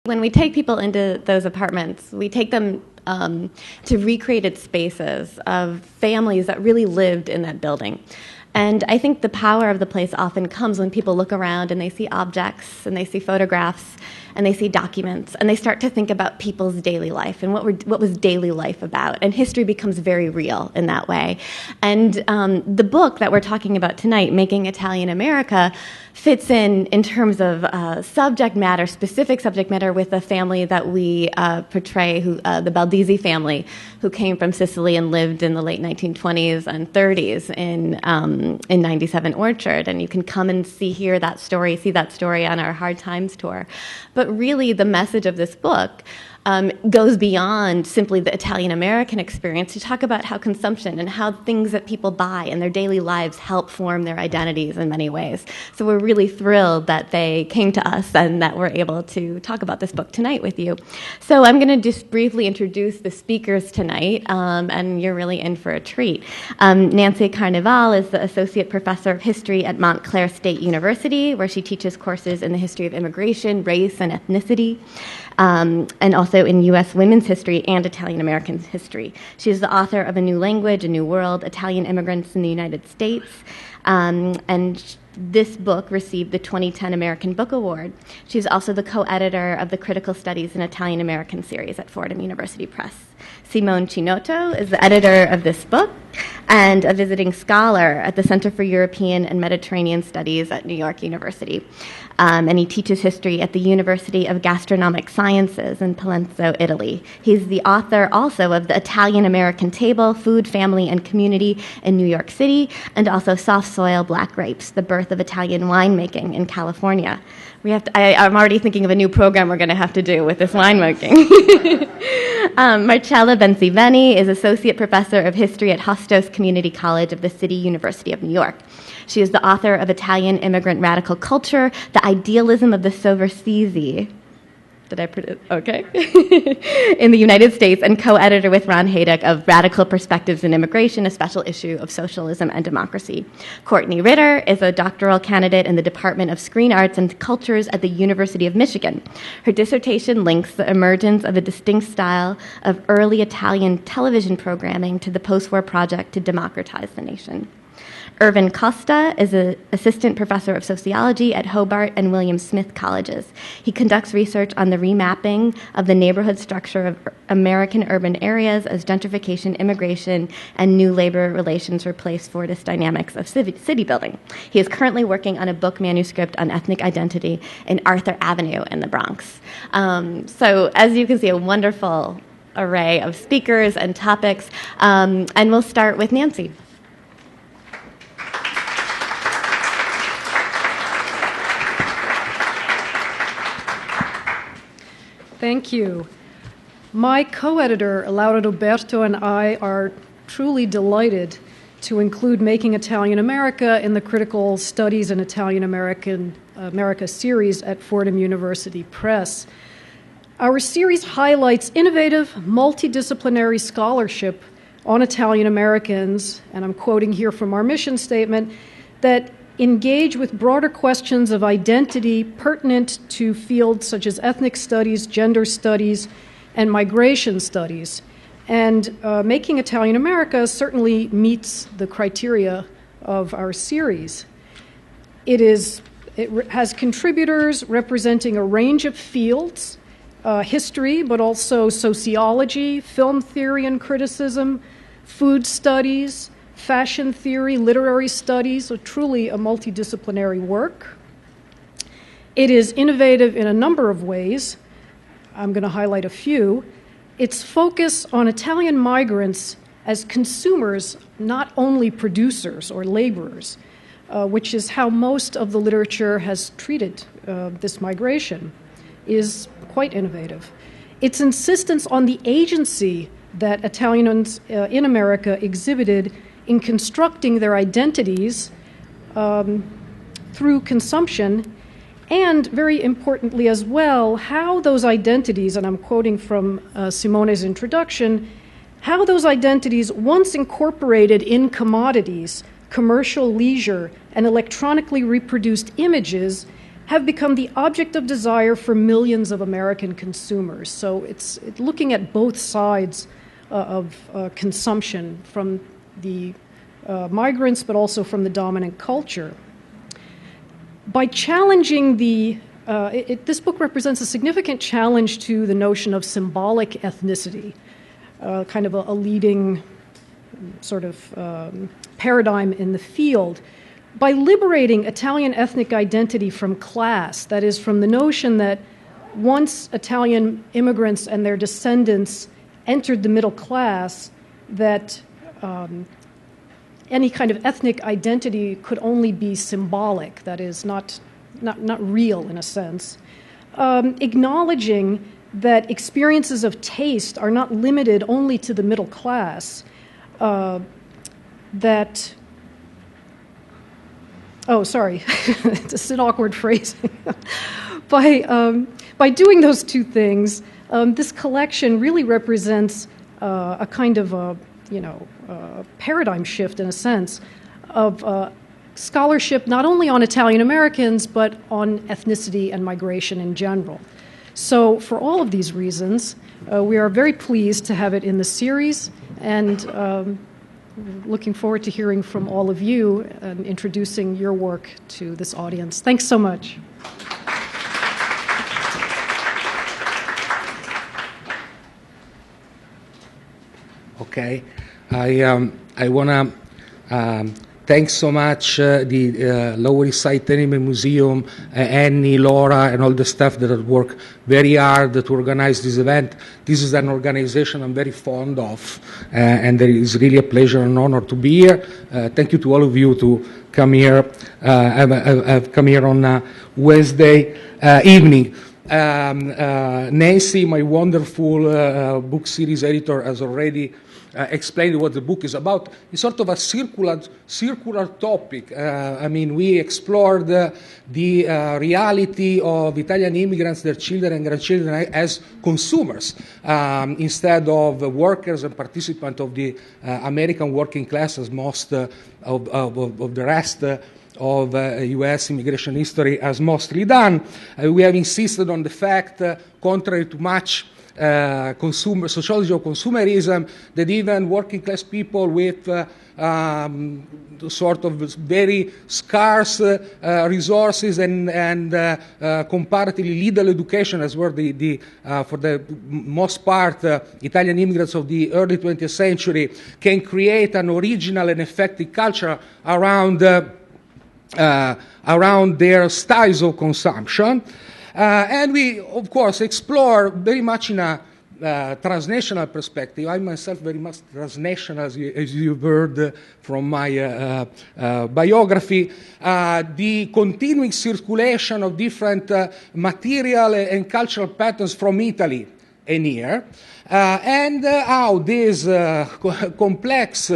when we take people into those apartments, we take them to recreated spaces of families that really lived in that building. And I think the power of the place often comes when people look around and they see objects and they see photographs and they see documents and they start to think about people's daily life and what was daily life about. And history becomes very real in that way. And the book that we're talking about tonight, Making Italian America, fits in terms of subject matter, specific subject matter, with a family that we portray, the Baldizzi family, who came from Sicily and lived in the late 1920s and 30s in 97 Orchard. And you can come and see that story on our Hard Times tour. But really, the message of this book goes beyond simply the Italian-American experience to talk about how consumption and how things that people buy in their daily lives help form their identities in many ways. So we're really thrilled that they came to us and that we're able to talk about this book tonight with you. So I'm going to just briefly introduce the speakers tonight, and you're really in for a treat. Nancy Carnival is the Associate Professor of History at Montclair State University, where she teaches courses in the history of immigration, race, and ethnicity, and also in U.S. women's history and Italian-American history. She is the author of A New Language, A New World, Italian Immigrants in the United States, and this book received the 2010 American Book Award. She's also the co-editor of the Critical Studies in Italian-American series at Fordham University Press. Simone Cinotto is the editor of this book and a visiting scholar at the Center for European and Mediterranean Studies at New York University. And he teaches history at the University of Gastronomic Sciences in Palenzo, Italy. He's the author also of the Italian-American Table, Food, Family, and Community in New York City, and also Soft Soil Black Grapes, the Birth of Italian Winemaking in California. I'm already thinking of a new program we're going to have to do with this winemaking. Marcella Bensiveni is Associate Professor of History at Hostos Community College of the City University of New York. She is the author of Italian Immigrant Radical Culture, The Idealism of the Sovversisi. Did I put it? Okay. In the United States, and co-editor with Ron Haydock of Radical Perspectives in Immigration, a special issue of Socialism and Democracy. Courtney Ritter is a doctoral candidate in the Department of Screen Arts and Cultures at the University of Michigan. Her dissertation links the emergence of a distinct style of early Italian television programming to the post-war project to democratize the nation. Irvin Costa is an assistant professor of sociology at Hobart and William Smith Colleges. He conducts research on the remapping of the neighborhood structure of American urban areas as gentrification, immigration, and new labor relations replace Fordist dynamics of city building. He is currently working on a book manuscript on ethnic identity in Arthur Avenue in the Bronx. So as you can see, a wonderful array of speakers and topics, and we'll start with Nancy. Thank you. My co-editor, Laura Roberto, and I are truly delighted to include Making Italian America in the Critical Studies in Italian-America series at Fordham University Press. Our series highlights innovative, multidisciplinary scholarship on Italian Americans, and I'm quoting here from our mission statement, that engage with broader questions of identity pertinent to fields such as ethnic studies, gender studies, and migration studies. And Making Italian America certainly meets the criteria of our series. It has contributors representing a range of fields, history, but also sociology, film theory and criticism, food studies, fashion theory, literary studies, so truly a multidisciplinary work. It is innovative in a number of ways. I'm going to highlight a few. Its focus on Italian migrants as consumers, not only producers or laborers, which is how most of the literature has treated this migration, is quite innovative. Its insistence on the agency that Italians in America exhibited in constructing their identities through consumption, and very importantly as well, how those identities, and I'm quoting from Simone's introduction, how those identities, once incorporated in commodities, commercial leisure, and electronically reproduced images, have become the object of desire for millions of American consumers. So it's looking at both sides of consumption, from the migrants, but also from the dominant culture. By challenging this book represents a significant challenge to the notion of symbolic ethnicity, kind of a leading sort of paradigm in the field. By liberating Italian ethnic identity from class, that is, from the notion that once Italian immigrants and their descendants entered the middle class, that any kind of ethnic identity could only be symbolic, that is, not real in a sense. Acknowledging that experiences of taste are not limited only to the middle class, it's an awkward phrasing. By doing those two things, this collection really represents a kind of paradigm shift, in a sense, of scholarship not only on Italian Americans, but on ethnicity and migration in general. So for all of these reasons, we are very pleased to have it in the series, and looking forward to hearing from all of you and introducing your work to this audience. Thanks so much. Okay, I want to thank so much the Lower East Side Tenement Museum, Annie, Laura, and all the staff that have worked very hard to organize this event. This is an organization I'm very fond of, and it is really a pleasure and honor to be here. Thank you to all of you to come here. I've come here on Wednesday evening. Nancy, my wonderful book series editor, has already explained what the book is about. It's sort of a circular topic. We explored the reality of Italian immigrants, their children and grandchildren, as consumers instead of workers and participants of the American working class, as most of the rest of U.S. immigration history has mostly done. We have insisted on the fact, contrary to much sociology of consumerism, that even working class people with sort of very scarce resources and comparatively little education, as were for the most part Italian immigrants of the early 20th century, can create an original and effective culture around their styles of consumption. And we, of course, explore very much in a transnational perspective. I myself very much transnational, as you've heard from my biography, the continuing circulation of different material and cultural patterns from Italy and here, and how this complex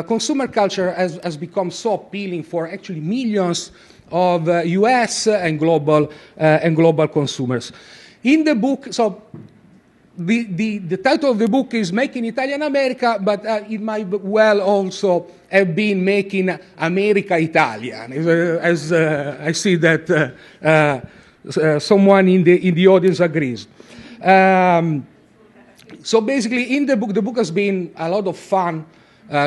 consumer culture has become so appealing for actually millions of U.S. and global consumers. In the book, so the title of the book is Making Italian America, but it might well also have been Making America Italian, as I see that someone in the audience agrees. So basically, in the book has been a lot of fun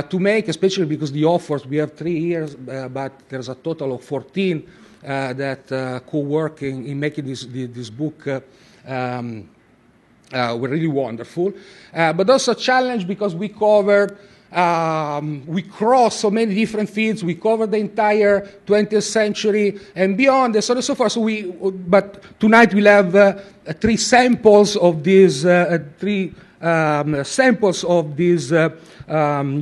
to make, especially because the authors, we have 3 years, but there's a total of 14 that co-work in making this book were really wonderful. But also a challenge because we covered, we crossed so many different fields. We covered the entire 20th century and beyond, and so on and so forth. But tonight we'll have 3 samples of these,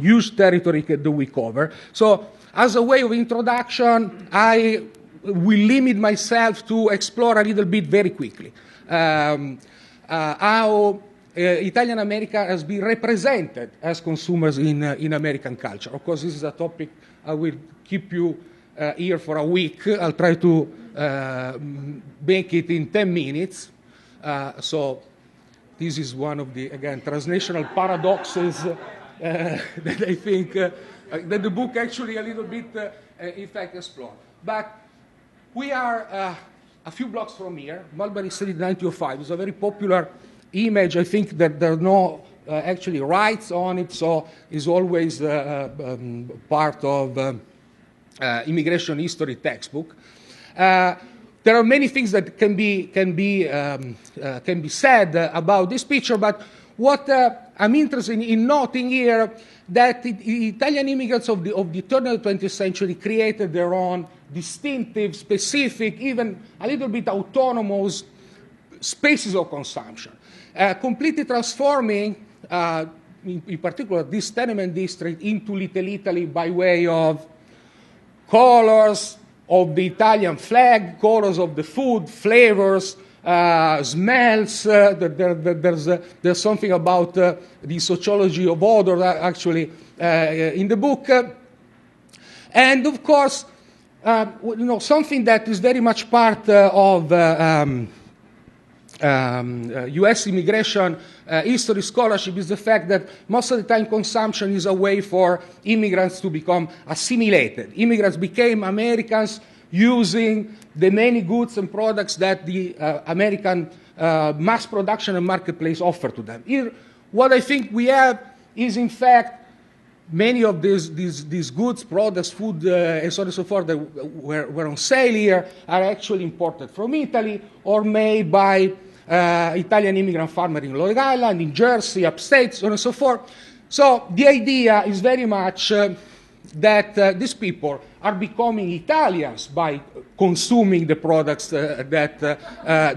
huge territory that we cover. So as a way of introduction, I will limit myself to explore a little bit very quickly how Italian America has been represented as consumers in American culture. Of course, this is a topic I will keep you here for a week. I'll try to make it in 10 minutes. So this is one of the, again, transnational paradoxes that I think that the book actually a little bit, in fact, explores. But we are a few blocks from here, Mulberry Street 1905. It's a very popular image. I think that there are no actually rights on it, so it's always part of immigration history textbook. There are many things that can be said about this picture, but what I'm interested in noting here that the Italian immigrants of the turn of the 20th century created their own distinctive, specific, even a little bit autonomous spaces of consumption, completely transforming, in particular, this tenement district into Little Italy by way of colors of the Italian flag, colors of the food, flavors, smells. There's something about the sociology of odor actually in the book, and of course, something that is very much part of U.S. immigration history scholarship is the fact that most of the time consumption is a way for immigrants to become assimilated. Immigrants became Americans using the many goods and products that the American mass production and marketplace offer to them. Here, what I think we have is, in fact, many of these goods, products, food, and so on and so forth that were on sale here are actually imported from Italy or made by Italian immigrant farmers in Long Island, in Jersey, upstate, so on and so forth. So the idea is very much that these people are becoming Italians by consuming the products that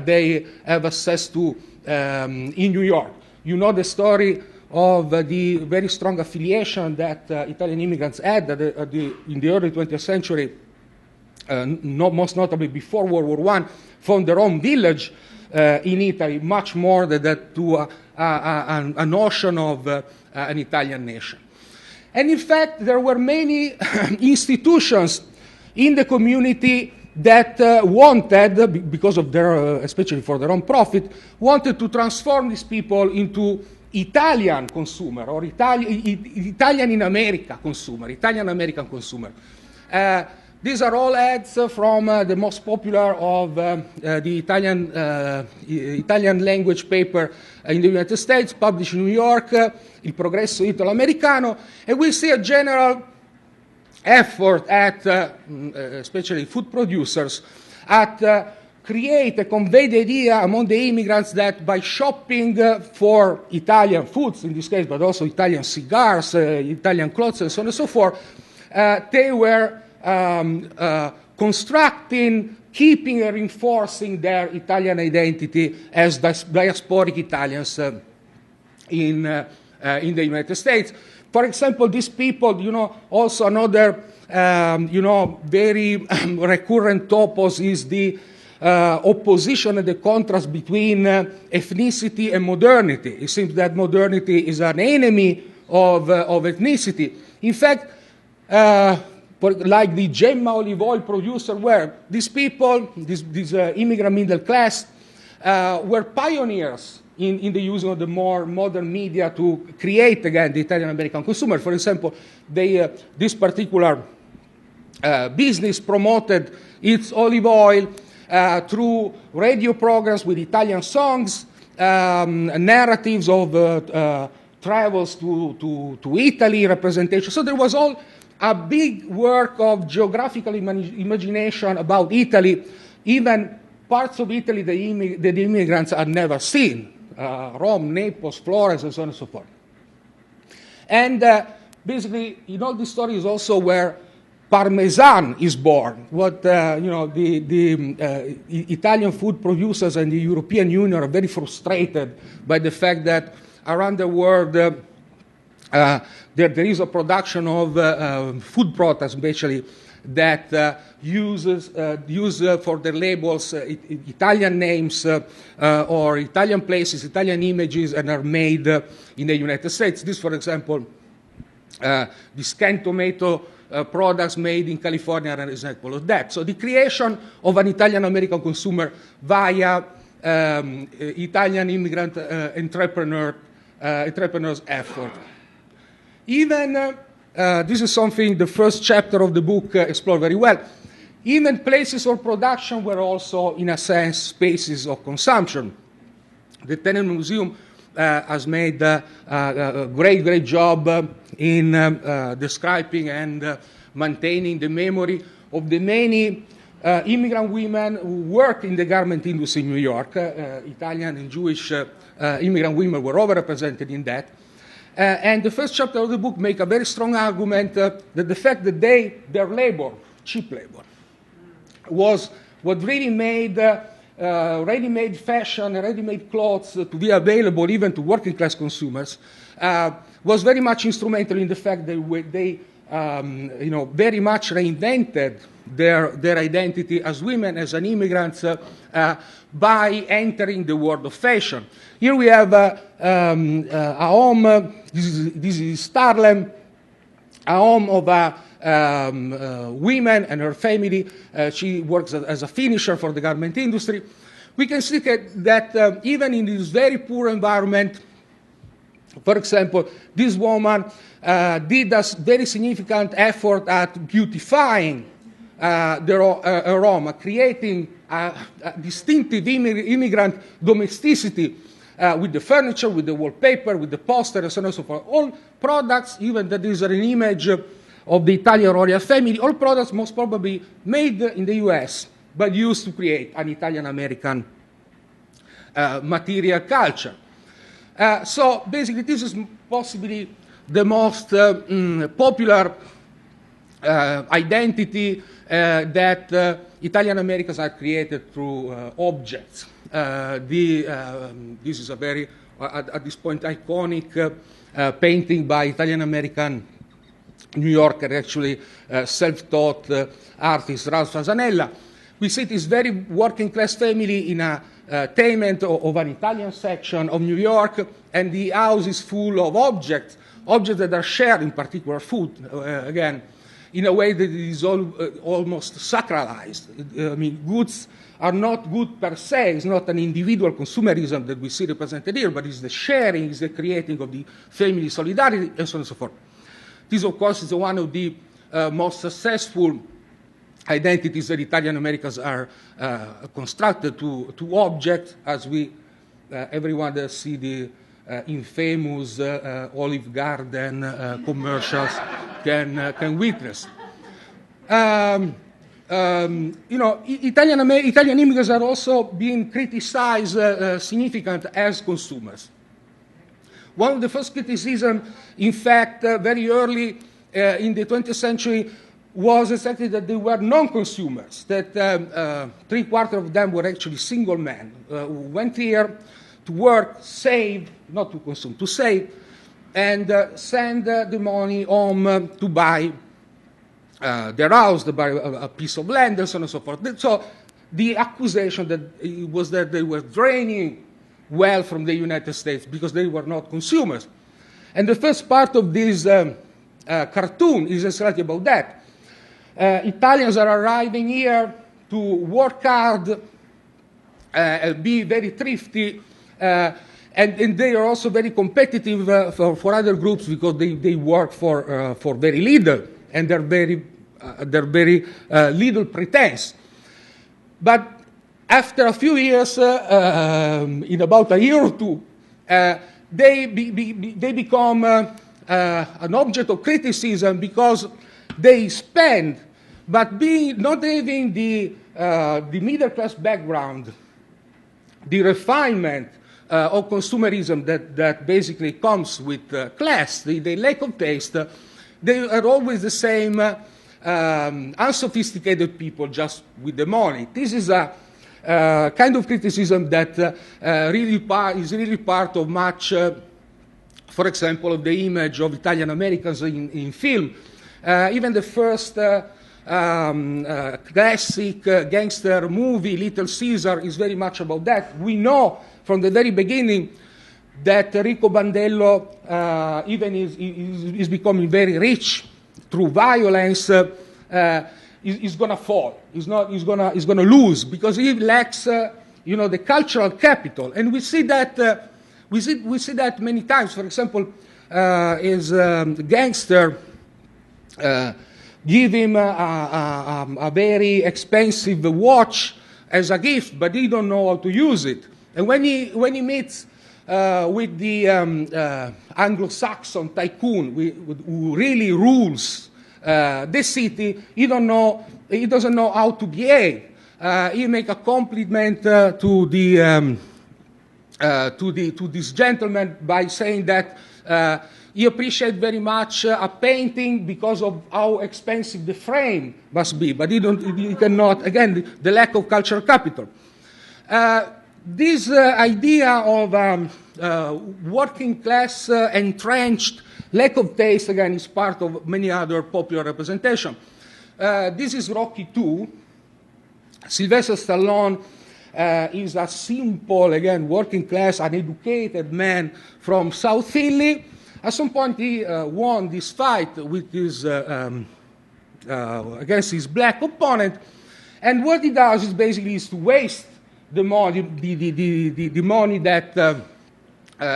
they have access to in New York. You know the story of the very strong affiliation that Italian immigrants had in the early 20th century, most notably before World War I, from their own village in Italy, much more than that to a notion of an Italian nation. And in fact, there were many institutions in the community that wanted, because of their, especially for their own profit, wanted to transform these people into Italian consumer or Italian in America consumer, Italian American consumer. These are all ads from the most popular of the Italian language paper in the United States, published in New York, Il Progresso Italo-Americano, and we see a general effort at, especially food producers, at create and convey the idea among the immigrants that by shopping for Italian foods, in this case, but also Italian cigars, Italian clothes, and so on and so forth, they were constructing, keeping and reinforcing their Italian identity as diasporic Italians in the United States. For example, these people, also another, very recurrent topos is the opposition and the contrast between ethnicity and modernity. It seems that modernity is an enemy of ethnicity. In fact, like the Gemma olive oil producer were, these people, this immigrant middle class, were pioneers in the use of the more modern media to create, again, the Italian-American consumer. For example, this particular business promoted its olive oil through radio programs with Italian songs, narratives of travels to Italy, representation. So there was all a big work of geographical imagination about Italy, even parts of Italy that the immigrants had never seen, Rome, Naples, Florence, and so on and so forth. And basically, in all these stories also where Parmesan is born, what the Italian food producers and the European Union are very frustrated by the fact that around the world there is a production of food products, basically, that use for their labels Italian names or Italian places, Italian images, and are made in the United States. This, for example, these canned tomato products made in California are an example of that. So the creation of an Italian-American consumer via Italian immigrant entrepreneurs' effort. Even, this is something the first chapter of the book explored very well, Even places of production were also, in a sense, spaces of consumption. The Tenement Museum has made a great job in describing and maintaining the memory of the many immigrant women who worked in the garment industry in New York. Italian and Jewish immigrant women were overrepresented in that. And the first chapter of the book makes a very strong argument that the fact that their labor, cheap labor, was what really made ready-made fashion, ready-made clothes to be available even to working-class consumers, was very much instrumental in the fact that they very much reinvented their identity as women, as an immigrants, by entering the world of fashion. Here we have a home, this is Starlem, a home of women and her family. She works as a finisher for the garment industry. We can see that even in this very poor environment, for example, this woman did a very significant effort at beautifying her home, creating a distinctive immigrant domesticity with the furniture, with the wallpaper, with the poster, and so on and so forth. All products, even that is an image of the Italian royal family, all products most probably made in the US, but used to create an Italian-American material culture. So basically, this is possibly the most popular identity that Italian-Americans have created through objects. This is a very, at this point, iconic painting by Italian-American New Yorker, actually self-taught artist Ralph Fasanella. We see this very working-class family in a tenement of an Italian section of New York, and the house is full of objects that are shared, in particular food, again, in a way that is almost sacralized. I mean, goods are not good per se. It's not an individual consumerism that we see represented here, but it's the sharing, it's the creating of the family solidarity, and so on and so forth. This, of course, is one of the most successful identities that Italian-Americans are constructed to objects, as everyone that see the infamous Olive Garden commercials can witness. Italian immigrants are also being criticized significant as consumers. One of the first criticisms, in fact, very early in the 20th century, was exactly that they were non-consumers, that 3/4 of them were actually single men who went here to work, save, not to consume, to save, and send the money home to buy their house, to buy a piece of land, and so on and so forth. So the accusation was that they were draining wealth from the United States because they were not consumers. And the first part of this cartoon is exactly about that. Italians are arriving here to work hard, be very thrifty, and they are also very competitive for other groups because they work for very little, and they're very little pretense. But after a few years, in about a year or two, they become an object of criticism because they spend, but not having the middle class background, the refinement of consumerism that basically comes with class, the lack of taste. They are always the same unsophisticated people just with the money. This is a kind of criticism that is really part of much, for example, of the image of Italian-Americans in film. Even the first classic gangster movie, Little Caesar, is very much about that. We know from the very beginning that Rico Bandello, even is becoming very rich through violence, is going to fall. He's going to lose because he lacks, the cultural capital. And we see that we see that many times. For example, is gangster give him a very expensive watch as a gift, but he don't know how to use it. And when he meets with the Anglo-Saxon tycoon who really rules the city, he doesn't know how to behave. He make a compliment to this gentleman by saying that he appreciates very much a painting because of how expensive the frame must be, but he cannot, again, the lack of cultural capital. This idea of working class entrenched lack of taste, again, is part of many other popular representation. This is Rocky II. Sylvester Stallone is a simple, again, working class, uneducated man from South Philly. At some point, he won this fight with his, against his black opponent, and what he does is basically to waste the money, the money that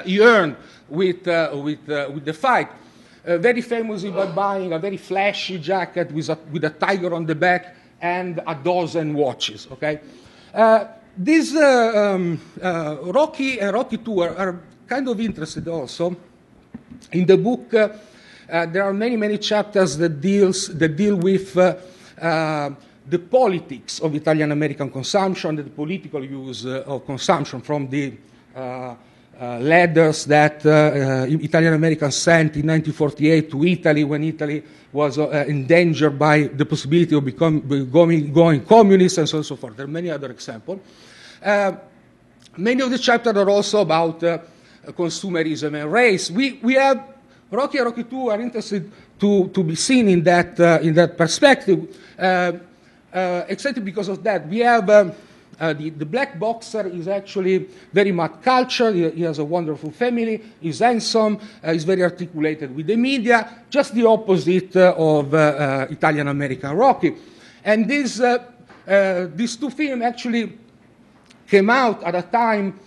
he earned with the fight. Very famously by buying a very flashy jacket with a tiger on the back and a dozen watches. Okay, these Rocky and Rocky II are kind of interested also. In the book, there are many chapters that deal with the politics of Italian-American consumption, the political use of consumption, from the letters that Italian-Americans sent in 1948 to Italy when Italy was endangered by the possibility of going communist, and so on and so forth. There are many other examples. Many of the chapters are also about consumerism and race. We have Rocky and Rocky II are interested to be seen in that perspective. Exactly because of that, we have the black boxer is actually very much cultured. He has a wonderful family. He's handsome. He's very articulated with the media. Just the opposite of Italian-American Rocky. And these two films actually came out at a time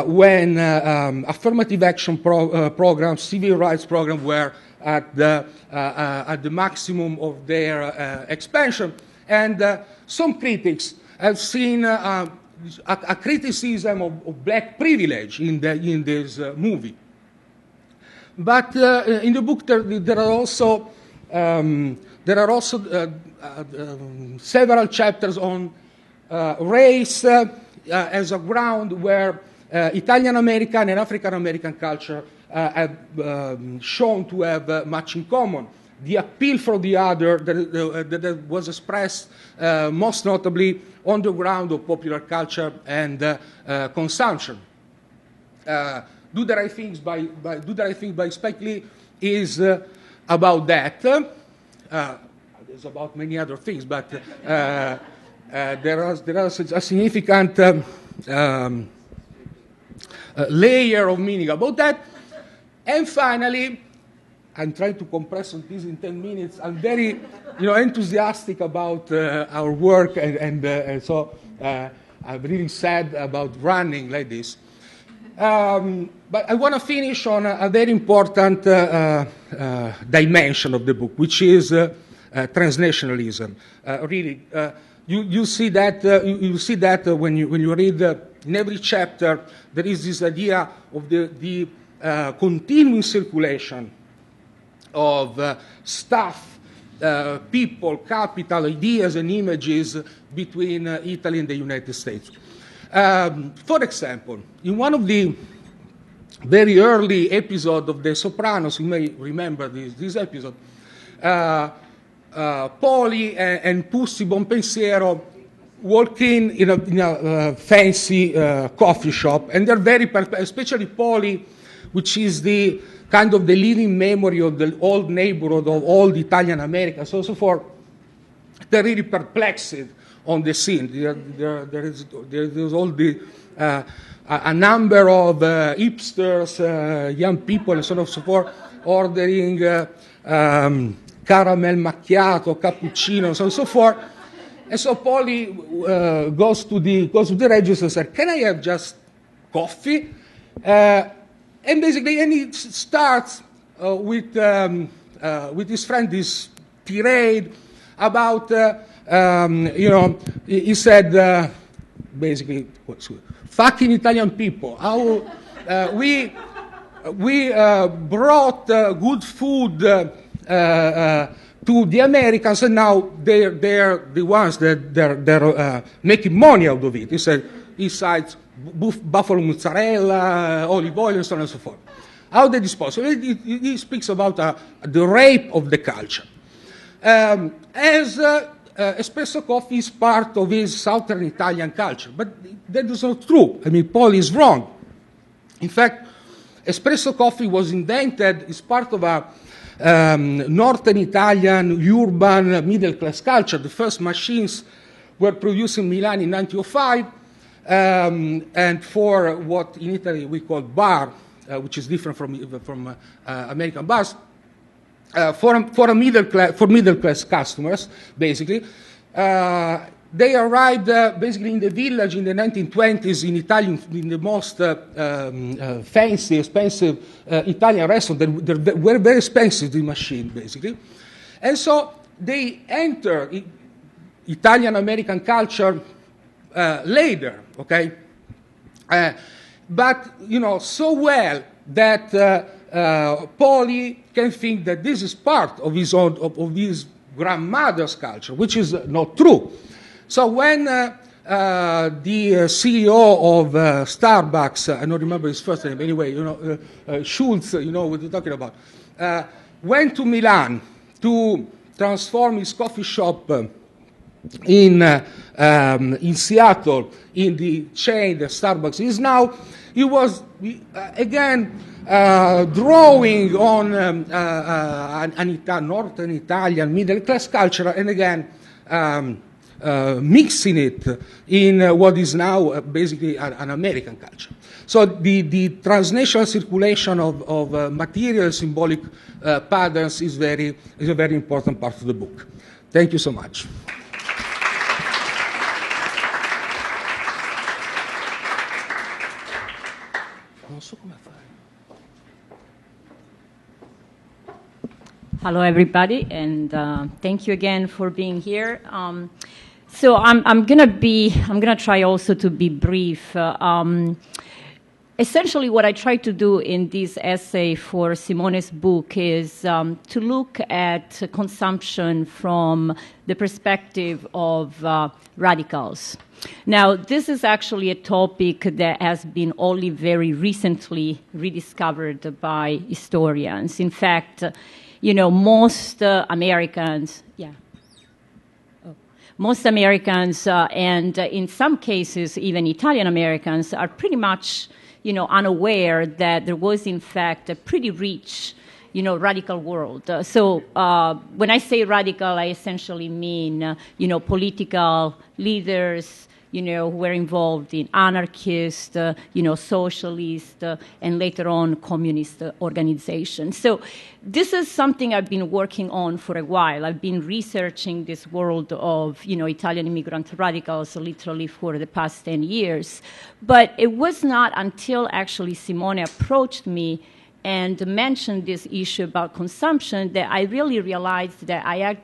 when affirmative action programs, civil rights programs were at the maximum of their expansion. And some critics have seen a criticism of black privilege in this movie. But in the book there are also several chapters on race as a ground where Italian-American and African-American culture have shown to have much in common. The appeal for the other that was expressed most notably on the ground of popular culture and consumption. Do the Right Things by Spike Lee is about that. It's about many other things, but there is a significant layer of meaning about that. And finally, I'm trying to compress on this in 10 minutes. I'm very, enthusiastic about our work, and so I'm really sad about running like this. But I want to finish on a very important dimension of the book, which is transnationalism. Really, you see that when you read in every chapter there is this idea of the continuing circulation of stuff, people, capital, ideas, and images between Italy and the United States. For example, in one of the very early episodes of The Sopranos, you may remember this episode, Poli and Pussy Bonpensiero walk in a fancy coffee shop, and they're very especially Poli, which is the kind of the living memory of the old neighborhood of all the Italian Americans, so forth. They're really perplexed on the scene. There's all the a number of hipsters, young people, and so on and so forth, ordering caramel macchiato, cappuccino, and so on and so forth. And so Polly goes to the register and says, "Can I have just coffee?" And basically, he starts with his friend, this tirade about, he said, basically, fucking Italian people. How we brought good food to the Americans, and now they're the ones that they're making money out of it. He said, he cites buffalo mozzarella, olive oil, and so on and so forth. How that is possible? He speaks about the rape of the culture. As espresso coffee is part of his southern Italian culture, but that is not true. I mean, Paul is wrong. In fact, espresso coffee was invented as part of a northern Italian urban middle-class culture. The first machines were produced in Milan in 1905, and for what in Italy we call bar, which is different from American bars, for middle-class customers, basically. They arrived basically in the village in the 1920s in Italy, in the most fancy, expensive Italian restaurant. They were very expensive, the machine, basically. And so they enter Italian-American culture later, okay? But, so well that Pauly can think that this is part of his own, of his grandmother's culture, which is not true. So when the CEO of Starbucks, I don't remember his first name, anyway, Schultz, what you're talking about, went to Milan to transform his coffee shop in Seattle in the chain that Starbucks is now, he was, again, drawing on northern Italian middle-class culture, and again, mixing it in what is now basically an American culture. So the transnational circulation of material symbolic patterns is a very important part of the book. Thank you so much. Hello, everybody, and thank you again for being here. So I'm gonna try also to be brief. Essentially, what I try to do in this essay for Simone's book is to look at consumption from the perspective of radicals. Now, this is actually a topic that has been only very recently rediscovered by historians. In fact, most Americans, most Americans, and in some cases, even Italian Americans, are pretty much, unaware that there was, in fact, a pretty rich, radical world. So when I say radical, I essentially mean, political leaders, who were involved in anarchist, socialist, and later on communist organizations. So this is something I've been working on for a while. I've been researching this world of, Italian immigrant radicals literally for the past 10 years. But it was not until actually Simone approached me and mentioned this issue about consumption that I really realized that I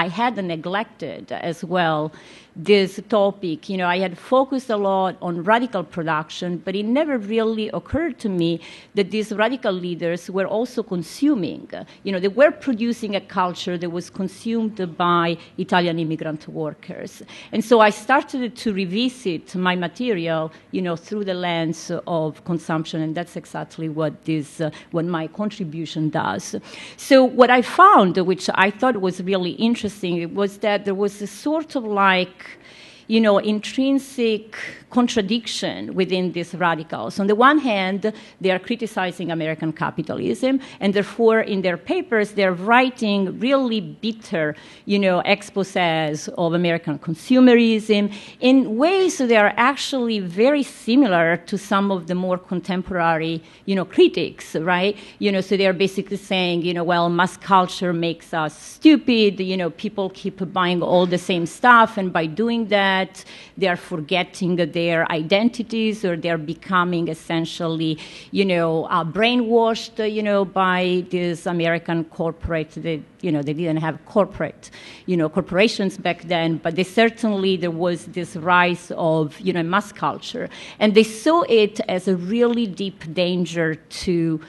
had neglected as well this topic. I had focused a lot on radical production, but it never really occurred to me that these radical leaders were also consuming. They were producing a culture that was consumed by Italian immigrant workers. And so I started to revisit my material, through the lens of consumption, and that's exactly what my contribution does. So what I found, which I thought was really interesting, was that there was a sort of intrinsic contradiction within these radicals. On the one hand, they are criticizing American capitalism, and therefore in their papers they're writing really bitter, exposés of American consumerism in ways that are actually very similar to some of the more contemporary, critics, right? So they're basically saying, well, mass culture makes us stupid, people keep buying all the same stuff, and by doing that, that they are forgetting their identities, or they're becoming essentially, brainwashed, by this American corporate. They didn't have corporations back then, but there was this rise of, mass culture. And they saw it as a really deep danger to,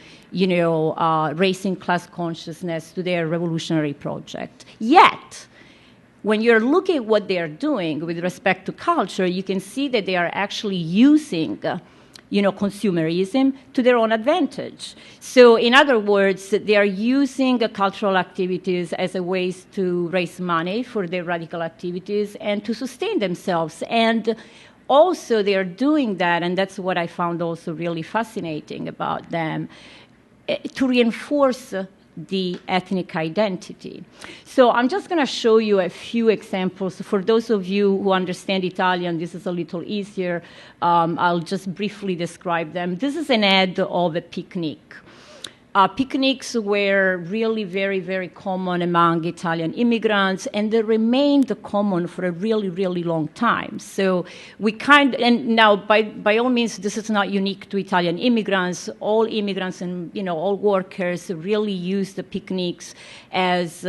raising class consciousness, to their revolutionary project. Yet, when you're looking at what they are doing with respect to culture, you can see that they are actually using consumerism to their own advantage. So in other words, they are using cultural activities as a ways to raise money for their radical activities and to sustain themselves. And also they are doing that, and that's what I found also really fascinating about them, to reinforce the ethnic identity. So I'm just going to show you a few examples. For those of you who understand Italian, this is a little easier. I'll just briefly describe them. This is an ad of a picnic. Picnics were really very, very common among Italian immigrants, and they remained common for a really, really long time. So and now by all means, this is not unique to Italian immigrants. All immigrants and, all workers really use the picnics as,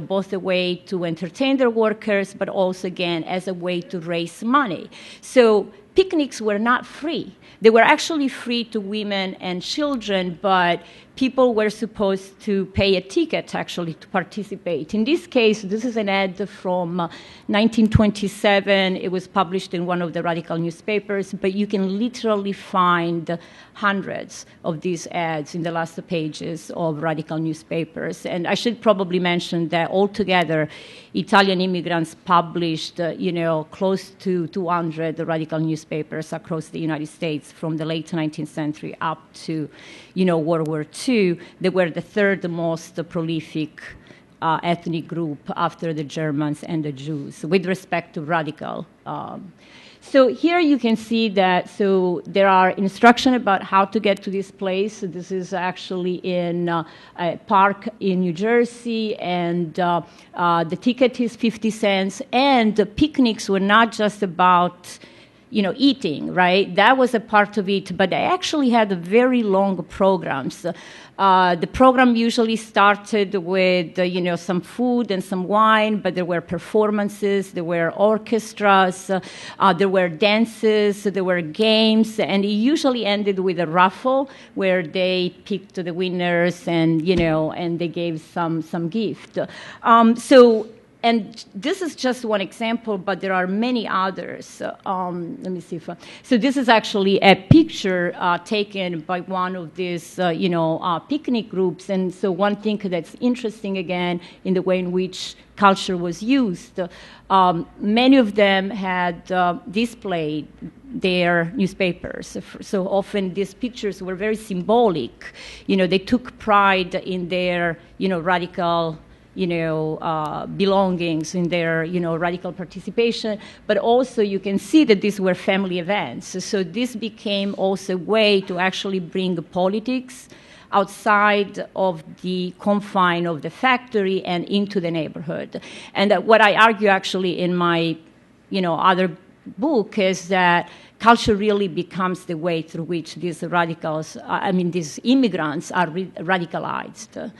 both a way to entertain their workers, but also, again, as a way to raise money. So picnics were not free. They were actually free to women and children, but people were supposed to pay a ticket, actually, to participate. In this case, this is an ad from 1927. It was published in one of the radical newspapers, but you can literally find hundreds of these ads in the last pages of radical newspapers. And I should probably mention that altogether, Italian immigrants published, close to 200 radical newspapers across the United States from the late 19th century up to, World War II. They were the third most prolific ethnic group after the Germans and the Jews with respect to radical. So here you can see that, so there are instructions about how to get to this place. So this is actually in a park in New Jersey, and the ticket is 50 cents. And the picnics were not just about eating, right? That was a part of it, but they actually had very long programs. The program usually started with, some food and some wine, but there were performances, there were orchestras, there were dances, there were games, and it usually ended with a raffle where they picked the winners and, and they gave some gift. And this is just one example, but there are many others. Let me see if so this is actually a picture taken by one of these, picnic groups. And so one thing that's interesting, again, in the way in which culture was used, many of them had displayed their newspapers. So often these pictures were very symbolic. They took pride in their, radical belongings, in their, radical participation, but also you can see that these were family events. So this became also a way to actually bring politics outside of the confine of the factory and into the neighborhood. And what I argue actually in my, other book is that culture really becomes the way through which these these immigrants are radicalized.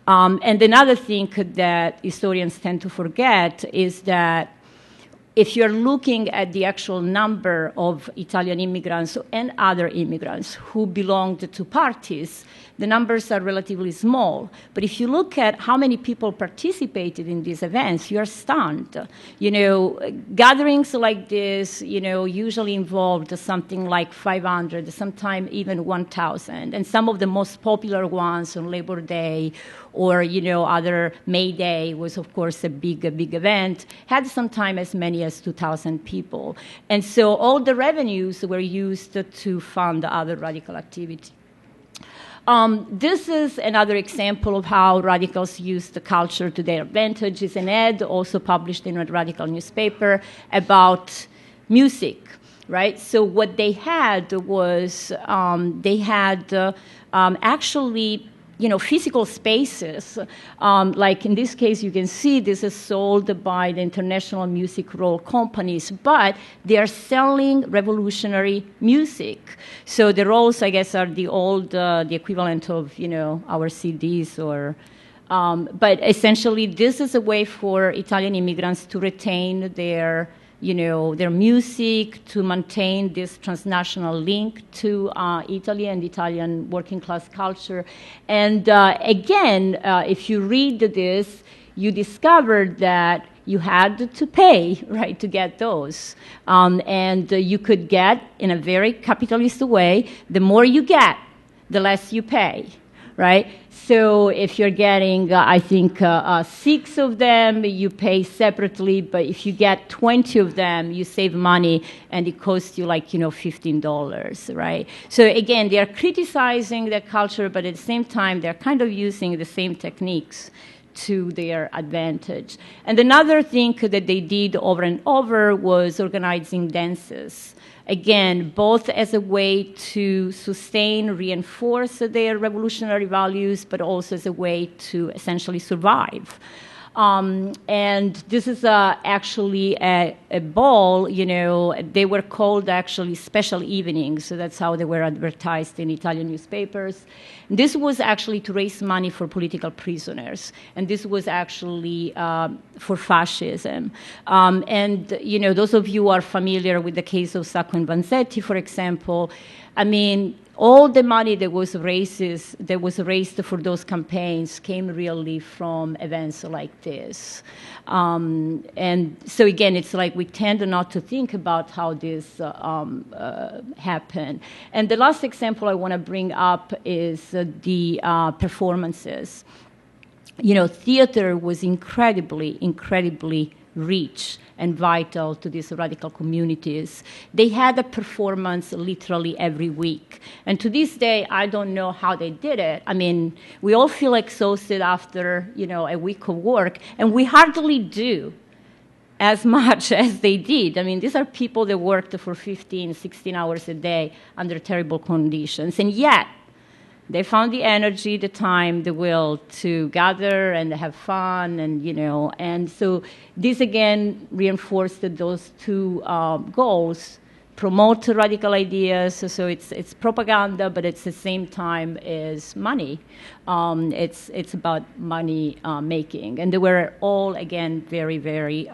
And another thing that historians tend to forget is that if you're looking at the actual number of Italian immigrants and other immigrants who belonged to parties, the numbers are relatively small. But if you look at how many people participated in these events, you are stunned. Gatherings like this, usually involved something like 500, sometimes even 1,000. And some of the most popular ones on Labor Day or, other May Day was, of course, a big event, had sometimes as many as 2,000 people. And so all the revenues were used to fund other radical activity. This is another example of how radicals use the culture to their advantage. It's an ad also published in a radical newspaper about music, right? So what they had was actually physical spaces. Like in this case, you can see this is sold by the international music roll companies, but they are selling revolutionary music. So the rolls, I guess, are the equivalent of, our CDs or. But essentially, this is a way for Italian immigrants to retain their music, to maintain this transnational link to Italy and Italian working class culture. And again, if you read this, you discover that you had to pay, right, to get those. And you could get, in a very capitalist way, the more you get, the less you pay, right? So if you're getting, I think, 6 of them, you pay separately. But if you get 20 of them, you save money, and it costs you like, $15, right? So again, they are criticizing the culture, but at the same time, they're kind of using the same techniques to their advantage. And another thing that they did over and over was organizing dances. Again, both as a way to sustain, reinforce their revolutionary values, but also as a way to essentially survive. And this is actually a ball, they were called actually special evenings, so that's how they were advertised in Italian newspapers. This was actually to raise money for political prisoners, and this was actually for fascism. And, those of you who are familiar with the case of Sacco and Vanzetti, for example, I mean, all the money that was raised for those campaigns came really from events like this. And so again, it's like we tend not to think about how this happened. And the last example I want to bring up is the performances. Theater was incredibly rich and vital to these radical communities. They had a performance literally every week. And to this day, I don't know how they did it. I mean, we all feel exhausted after, a week of work, and we hardly do as much as they did. I mean, these are people that worked for 15, 16 hours a day under terrible conditions. And yet, they found the energy, the time, the will to gather and have fun, and so this again reinforced those two goals: promote radical ideas. So it's propaganda, but at the same time is money. It's about money making, and they were all again very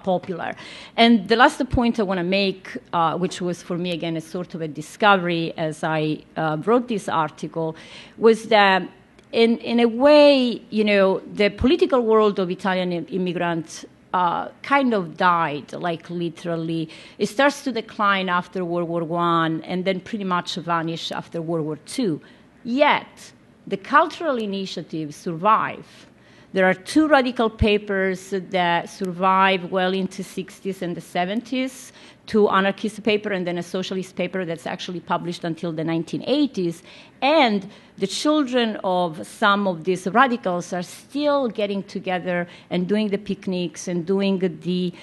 popular. And the last point I want to make, which was for me, again, a sort of a discovery as I wrote this article, was that in a way, the political world of Italian immigrants kind of died, like literally. It starts to decline after World War I and then pretty much vanish after World War II. Yet, the cultural initiatives survive. There are 2 radical papers that survive well into the 60s and the 70s, 2 anarchist papers and then a socialist paper that's actually published until the 1980s. And the children of some of these radicals are still getting together and doing the picnics and doing the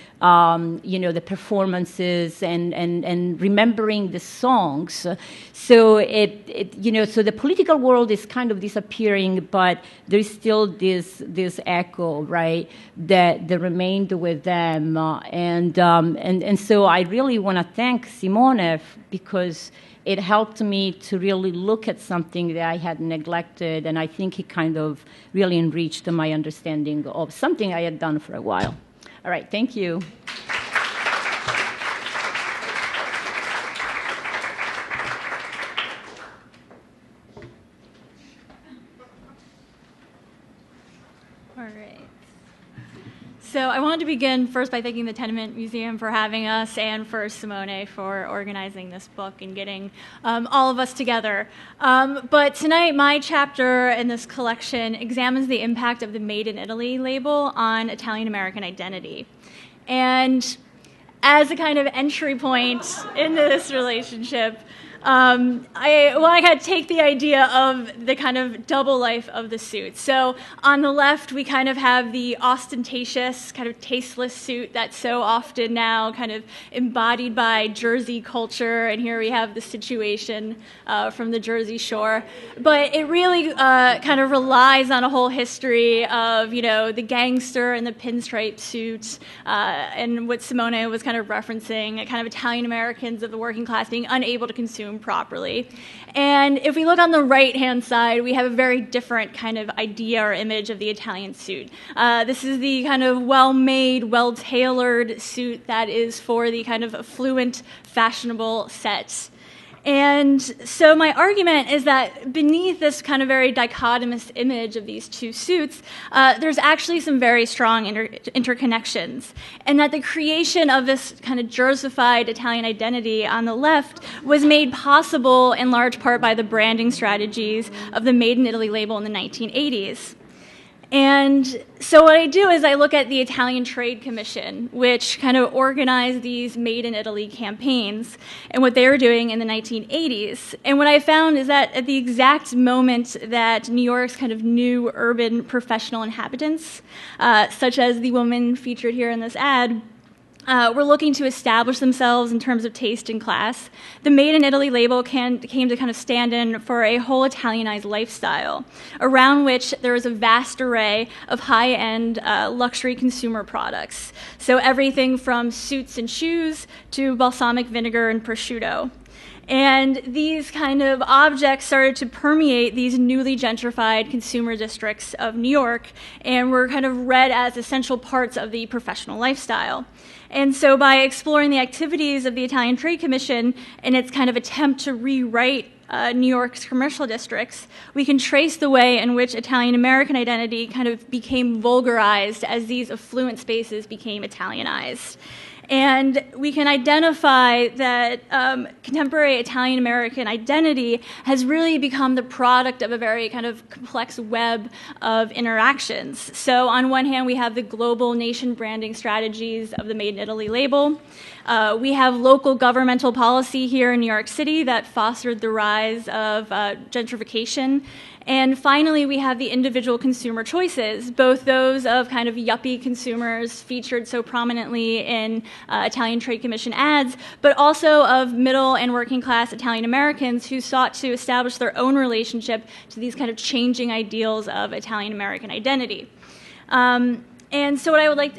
performances and remembering the songs. So so the political world is kind of disappearing, but there is still this echo, right, that remained with them. And so I really want to thank Simone because it helped me to really look at something that I had neglected, and I think it kind of really enriched my understanding of something I had done for a while. All right, thank you. All right. So I wanted to begin first by thanking the Tenement Museum for having us and for Simone for organizing this book and getting all of us together. But tonight, my chapter in this collection examines the impact of the Made in Italy label on Italian-American identity. And as a kind of entry point into this relationship, I want to kind of take the idea of the kind of double life of the suit. So on the left, we kind of have the ostentatious, kind of tasteless suit that's so often now kind of embodied by Jersey culture. And here we have the situation from the Jersey Shore. But it really kind of relies on a whole history of, you know, the gangster and the pinstripe suit, and what Simone was kind of referencing, kind of Italian Americans of the working class being unable to consume properly. And if we look on the right-hand side, we have a very different kind of idea or image of the Italian suit. This is the kind of well-made, well-tailored suit that is for the kind of affluent, fashionable set. And so my argument is that beneath this kind of very dichotomous image of these two suits, there's actually some very strong interconnections, and that the creation of this kind of Jersified Italian identity on the left was made possible in large part by the branding strategies of the Made in Italy label in the 1980s. And so what I do is I look at the Italian Trade Commission, which kind of organized these Made in Italy campaigns and what they were doing in the 1980s. And what I found is that at the exact moment that New York's kind of new urban professional inhabitants, such as the woman featured here in this ad, were looking to establish themselves in terms of taste and class, the Made in Italy label came to kind of stand in for a whole Italianized lifestyle, around which there was a vast array of high-end luxury consumer products. So everything from suits and shoes to balsamic vinegar and prosciutto. And these kind of objects started to permeate these newly gentrified consumer districts of New York and were kind of read as essential parts of the professional lifestyle. And so by exploring the activities of the Italian Trade Commission and its kind of attempt to rewrite New York's commercial districts, we can trace the way in which Italian American identity kind of became vulgarized as these affluent spaces became Italianized. And we can identify that contemporary Italian American identity has really become the product of a very kind of complex web of interactions. So on one hand, we have the global nation branding strategies of the Made in Italy label. We have local governmental policy here in New York City that fostered the rise of gentrification. And finally, we have the individual consumer choices, both those of kind of yuppie consumers featured so prominently in Italian Trade Commission ads, but also of middle and working class Italian Americans who sought to establish their own relationship to these kind of changing ideals of Italian American identity. And so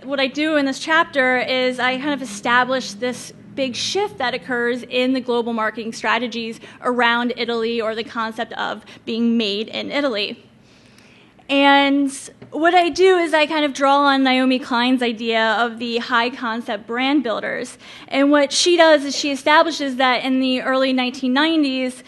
what I do in this chapter is I kind of establish this big shift that occurs in the global marketing strategies around Italy, or the concept of being made in Italy. And what I do is I kind of draw on Naomi Klein's idea of the high concept brand builders. And what she does is she establishes that in the early 1990s,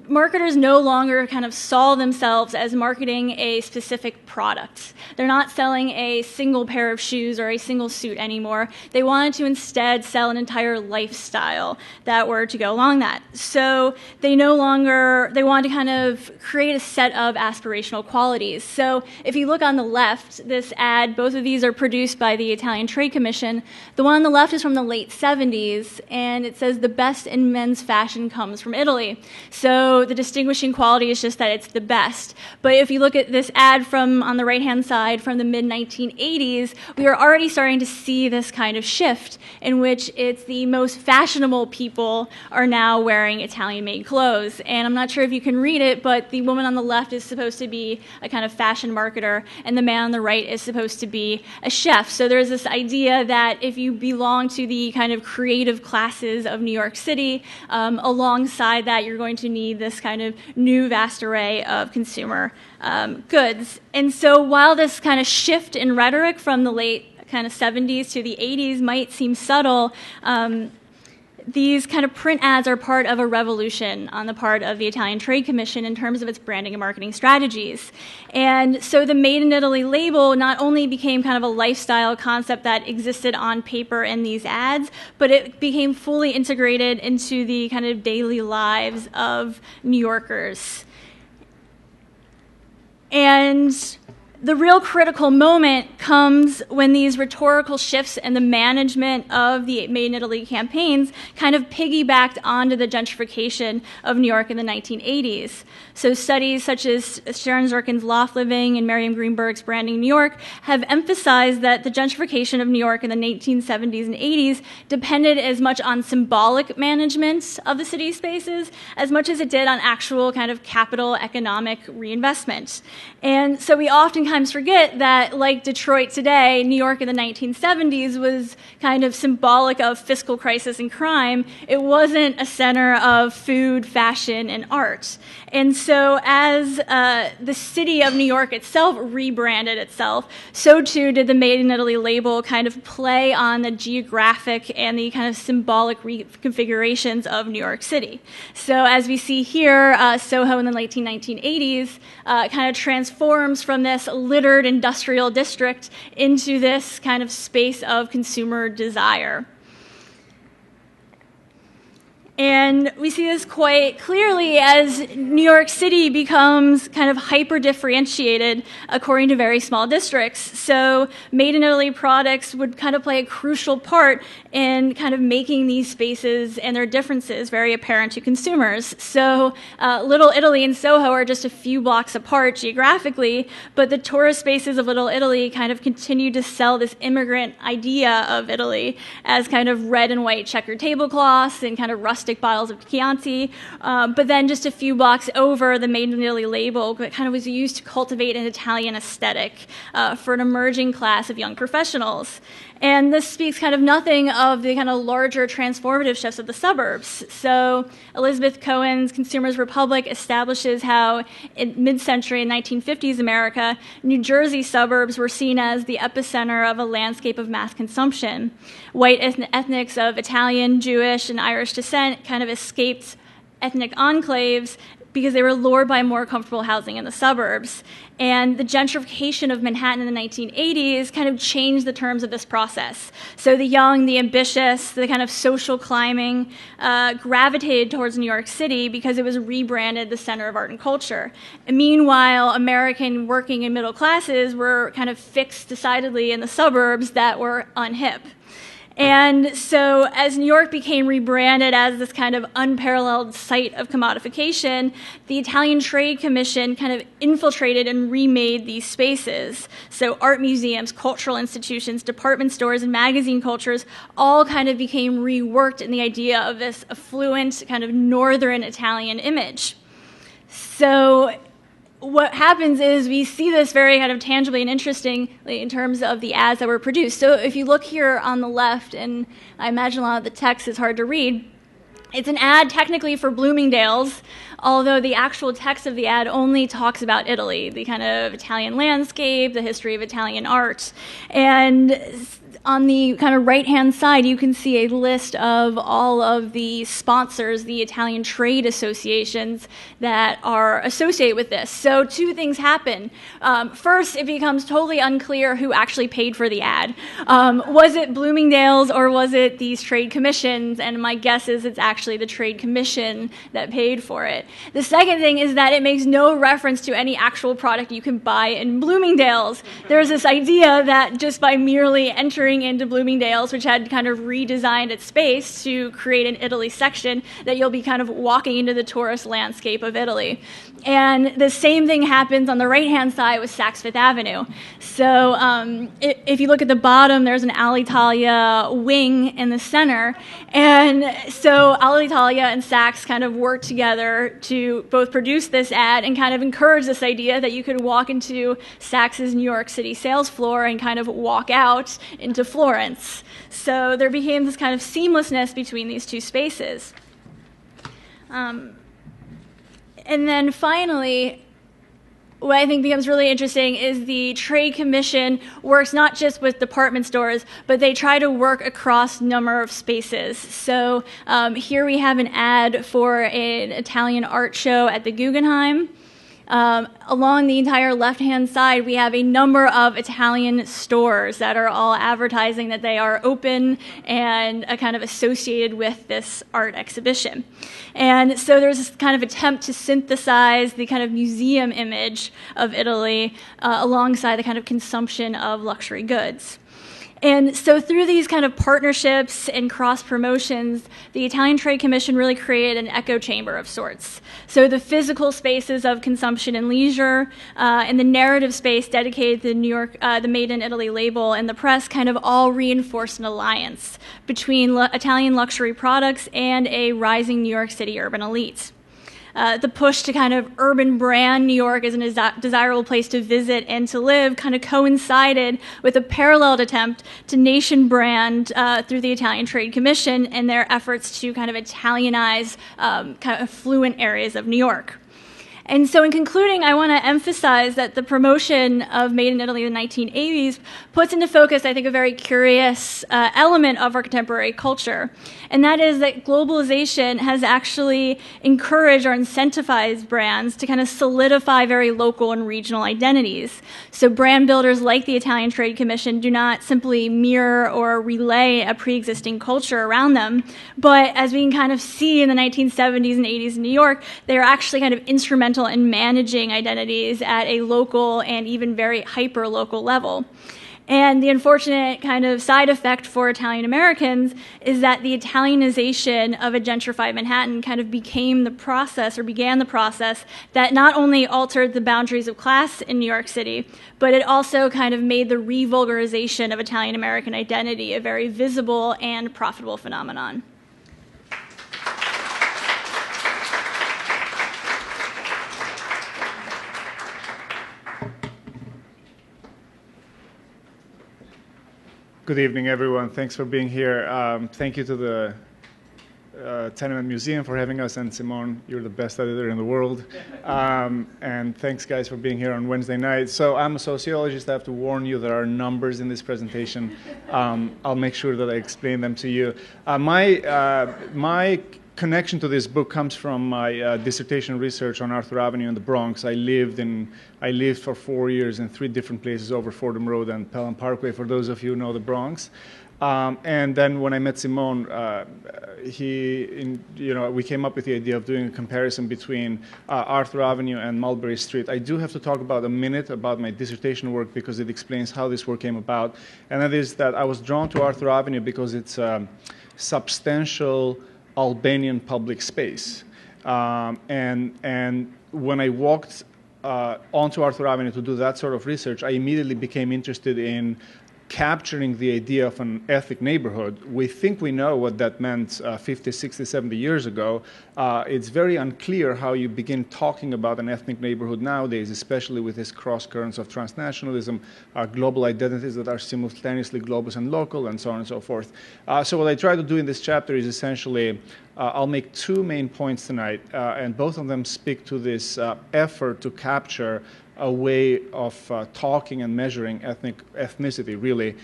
marketers no longer kind of saw themselves as marketing a specific product. They're not selling a single pair of shoes or a single suit anymore. They wanted to instead sell an entire lifestyle that were to go along that. So they wanted to kind of create a set of aspirational qualities. So if you look on the left, this ad, both of these are produced by the Italian Trade Commission. The one on the left is from the late 70s, and it says the best in men's fashion comes from Italy. So the distinguishing quality is just that it's the best. But if you look at this ad from on the right-hand side from the mid-1980s, we are already starting to see this kind of shift in which it's the most fashionable people are now wearing Italian-made clothes. And I'm not sure if you can read it, but the woman on the left is supposed to be a kind of fashion marketer, and the man on the right is supposed to be a chef. So there's this idea that if you belong to the kind of creative classes of New York City, alongside that you're going to need this kind of new vast array of consumer goods. And so while this kind of shift in rhetoric from the late kind of 70s to the 80s might seem subtle, these kind of print ads are part of a revolution on the part of the Italian Trade Commission in terms of its branding and marketing strategies. And so the Made in Italy label not only became kind of a lifestyle concept that existed on paper in these ads, but it became fully integrated into the kind of daily lives of New Yorkers. And the real critical moment comes when these rhetorical shifts and the management of the Made in Italy campaigns kind of piggybacked onto the gentrification of New York in the 1980s. So studies such as Sharon Zirkin's Loft Living and Miriam Greenberg's Branding New York have emphasized that the gentrification of New York in the 1970s and 80s depended as much on symbolic management of the city spaces as much as it did on actual kind of capital economic reinvestment. And so we oftentimes forget that, like Detroit today, New York in the 1970s was kind of symbolic of fiscal crisis and crime. It wasn't a center of food, fashion, and art. And so as the city of New York itself rebranded itself, so too did the Made in Italy label kind of play on the geographic and the kind of symbolic reconfigurations of New York City. So as we see here, Soho in the late 1980s kind of transforms from this littered industrial district into this kind of space of consumer desire. And we see this quite clearly as New York City becomes kind of hyper-differentiated according to very small districts. So Made in Italy products would kind of play a crucial part in kind of making these spaces and their differences very apparent to consumers. So Little Italy and Soho are just a few blocks apart geographically, but the tourist spaces of Little Italy kind of continue to sell this immigrant idea of Italy as kind of red and white checkered tablecloths and kind of rustic bottles of Chianti, but then just a few blocks over, the Made in Italy label kind of was used to cultivate an Italian aesthetic for an emerging class of young professionals. And this speaks kind of nothing of the kind of larger transformative shifts of the suburbs. So Elizabeth Cohen's Consumers Republic establishes how in mid-century and 1950s America, New Jersey suburbs were seen as the epicenter of a landscape of mass consumption. White ethnics of Italian, Jewish, and Irish descent kind of escaped ethnic enclaves because they were lured by more comfortable housing in the suburbs. And the gentrification of Manhattan in the 1980s kind of changed the terms of this process. So the young, the ambitious, the kind of social climbing gravitated towards New York City because it was rebranded the center of art and culture. And meanwhile, American working and middle classes were kind of fixed decidedly in the suburbs that were unhip. And so as New York became rebranded as this kind of unparalleled site of commodification, the Italian Trade Commission kind of infiltrated and remade these spaces. So art museums, cultural institutions, department stores, and magazine cultures all kind of became reworked in the idea of this affluent kind of northern Italian image. So what happens is we see this very kind of tangibly and interestingly in terms of the ads that were produced. So if you look here on the left, and I imagine a lot of the text is hard to read, it's an ad technically for Bloomingdales, although the actual text of the ad only talks about Italy, the kind of Italian landscape, the history of Italian art. And on the kind of right-hand side, you can see a list of all of the sponsors, the Italian trade associations that are associated with this. So two things happen. First, it becomes totally unclear who actually paid for the ad. Was it Bloomingdales or was it these trade commissions? And my guess is it's actually the trade commission that paid for it. The second thing is that it makes no reference to any actual product you can buy in Bloomingdales. There's this idea that just by merely entering into Bloomingdales, which had kind of redesigned its space to create an Italy section, that you'll be kind of walking into the tourist landscape of Italy. And the same thing happens on the right-hand side with Saks Fifth Avenue. So if you look at the bottom, there's an Alitalia wing in the center. And so Alitalia and Saks kind of worked together to both produce this ad and kind of encourage this idea that you could walk into Saks's New York City sales floor and kind of walk out into Florence. So there became this kind of seamlessness between these two spaces. And then finally, what I think becomes really interesting is the Trade Commission works not just with department stores, but they try to work across a number of spaces. So here we have an ad for an Italian art show at the Guggenheim. Along the entire left-hand side, we have a number of Italian stores that are all advertising that they are open and kind of associated with this art exhibition. And so there's this kind of attempt to synthesize the kind of museum image of Italy alongside the kind of consumption of luxury goods. And so through these kind of partnerships and cross-promotions, the Italian Trade Commission really created an echo chamber of sorts. So the physical spaces of consumption and leisure, and the narrative space dedicated to the Made in Italy label, and the press kind of all reinforced an alliance between Italian luxury products and a rising New York City urban elite. The push to kind of urban brand New York as a desirable place to visit and to live kind of coincided with a paralleled attempt to nation brand through the Italian Trade Commission and their efforts to kind of Italianize kind of affluent areas of New York. And so in concluding, I want to emphasize that the promotion of Made in Italy in the 1980s puts into focus, I think, a very curious element of our contemporary culture. And that is that globalization has actually encouraged or incentivized brands to kind of solidify very local and regional identities. So brand builders like the Italian Trade Commission do not simply mirror or relay a pre-existing culture around them, but as we can kind of see in the 1970s and 80s in New York, they are actually kind of instrumental in managing identities at a local and even very hyper-local level. And the unfortunate kind of side effect for Italian Americans is that the Italianization of a gentrified Manhattan kind of began the process that not only altered the boundaries of class in New York City, but it also kind of made the revulgarization of Italian American identity a very visible and profitable phenomenon. Good evening, everyone. Thanks for being here. Thank you to the Tenement Museum for having us, and Simone, you're the best editor in the world. And thanks, guys, for being here on Wednesday night. So I'm a sociologist. I have to warn you, there are numbers in this presentation. I'll make sure that I explain them to you. My connection to this book comes from my dissertation research on Arthur Avenue in the Bronx. I lived for 4 years in 3 different places over Fordham Road and Pelham Parkway, for those of you who know the Bronx. And then when I met Simone, we came up with the idea of doing a comparison between Arthur Avenue and Mulberry Street. I do have to talk about a minute about my dissertation work because it explains how this work came about. And that is that I was drawn to Arthur Avenue because it's a substantial Albanian public space. And when I walked onto Arthur Avenue to do that sort of research, I immediately became interested in capturing the idea of an ethnic neighborhood. We think we know what that meant 50, 60, 70 years ago. It's very unclear how you begin talking about an ethnic neighborhood nowadays, especially with this cross currents of transnationalism, global identities that are simultaneously global and local, and so on and so forth. So what I try to do in this chapter is essentially, I'll make 2 main points tonight, and both of them speak to this effort to capture a way of talking and measuring ethnicity, really,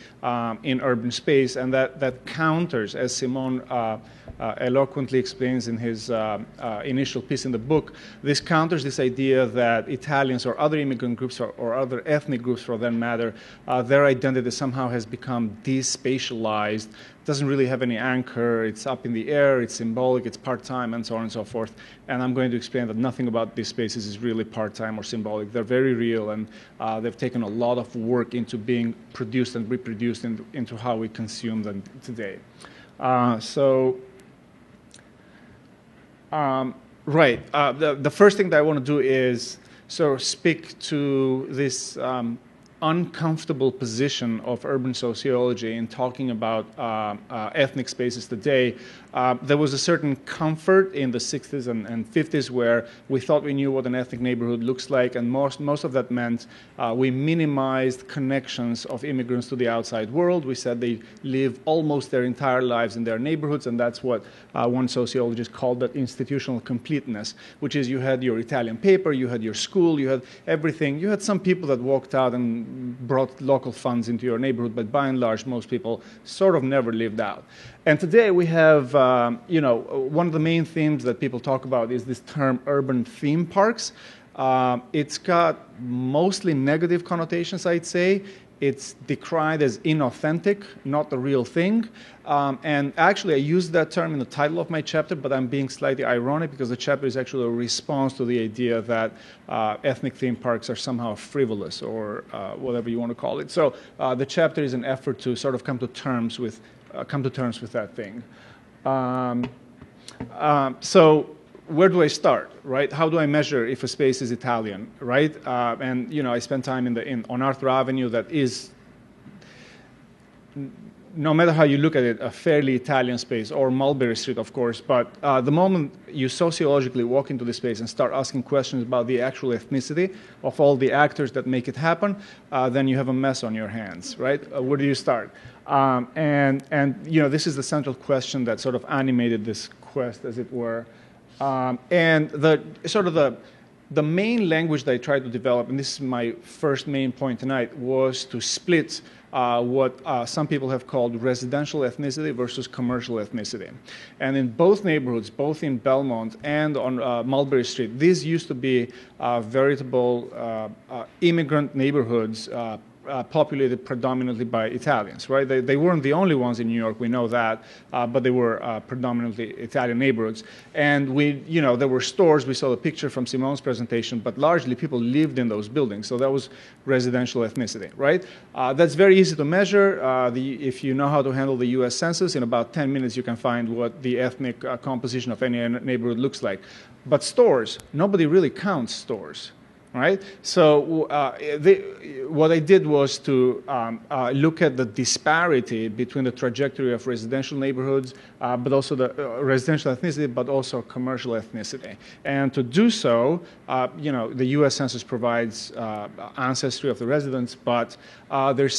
in urban space, and that counters, as Simone eloquently explains in his initial piece in the book, this counters this idea that Italians or other immigrant groups or other ethnic groups, for that matter, their identity somehow has become despatialized, doesn't really have any anchor, it's up in the air, it's symbolic, it's part-time, and so on and so forth. And I'm going to explain that nothing about these spaces is really part-time or symbolic. They're very real, and they've taken a lot of work into being produced and reproduced into how we consume them today. The first thing that I want to do is sort of speak to this uncomfortable position of urban sociology in talking about ethnic spaces today. There was a certain comfort in the 60s and 50s where we thought we knew what an ethnic neighborhood looks like, and most of that meant we minimized connections of immigrants to the outside world. We said they live almost their entire lives in their neighborhoods, and that's what one sociologist called that institutional completeness, which is you had your Italian paper, you had your school, you had everything. You had some people that walked out and brought local funds into your neighborhood, but by and large, most people sort of never lived out. And today we have, one of the main themes that people talk about is this term urban theme parks. It's got mostly negative connotations, I'd say. It's decried as inauthentic, not the real thing. And actually, I used that term in the title of my chapter, but I'm being slightly ironic because the chapter is actually a response to the idea that ethnic theme parks are somehow frivolous or whatever you want to call it. So the chapter is an effort to sort of come to terms with that thing. So where do I start, right? How do I measure if a space is Italian, right? And I spent time on Arthur Avenue that is, no matter how you look at it, a fairly Italian space, or Mulberry Street, of course. But the moment you sociologically walk into the space and start asking questions about the actual ethnicity of all the actors that make it happen, then you have a mess on your hands, right? Where do you start? And this is the central question that sort of animated this quest, as it were. And the main language that I tried to develop, and this is my first main point tonight, was to split what some people have called residential ethnicity versus commercial ethnicity. And in both neighborhoods, both in Belmont and on Mulberry Street, these used to be veritable immigrant neighborhoods populated predominantly by Italians, right? They weren't the only ones in New York, we know that, but they were predominantly Italian neighborhoods. And there were stores, we saw the picture from Simone's presentation, but largely people lived in those buildings, so that was residential ethnicity, right? That's very easy to measure. If you know how to handle the US Census, in about 10 minutes you can find what the ethnic composition of any neighborhood looks like. But stores, nobody really counts stores. Right? So what I did was to look at the disparity between the trajectory of residential neighborhoods, but also the residential ethnicity, but also commercial ethnicity. And to do so, the U.S. Census provides ancestry of the residents, but there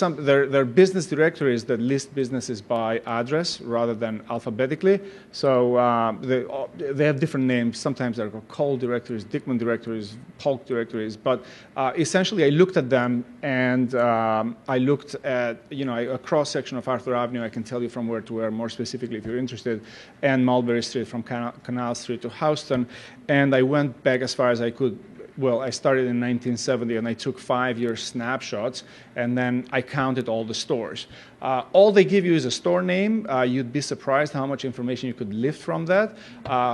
are business directories that list businesses by address rather than alphabetically. So they have different names. Sometimes they're called coal directories, Dickman directories, Polk directories. But essentially, I looked at them, and I looked at a cross-section of Arthur Avenue. I can tell you from where to where, more specifically, if you're interested, and Mulberry Street from Canal Street to Houston. And I went back as far as I could. Well, I started in 1970, and I took 5-year snapshots, and then I counted all the stores. All they give you is a store name. You'd be surprised how much information you could lift from that.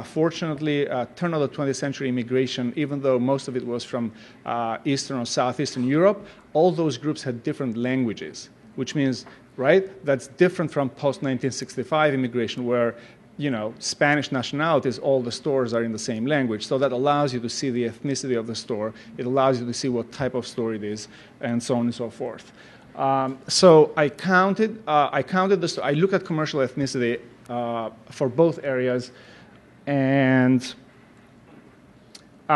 Fortunately, turn of the 20th century immigration, even though most of it was from Eastern or Southeastern Europe, all those groups had different languages, which means, right, that's different from post-1965 immigration, where Spanish nationalities, all the stores are in the same language. So that allows you to see the ethnicity of the store. It allows you to see what type of store it is, and so on and so forth. So I counted the store. I looked at commercial ethnicity for both areas, and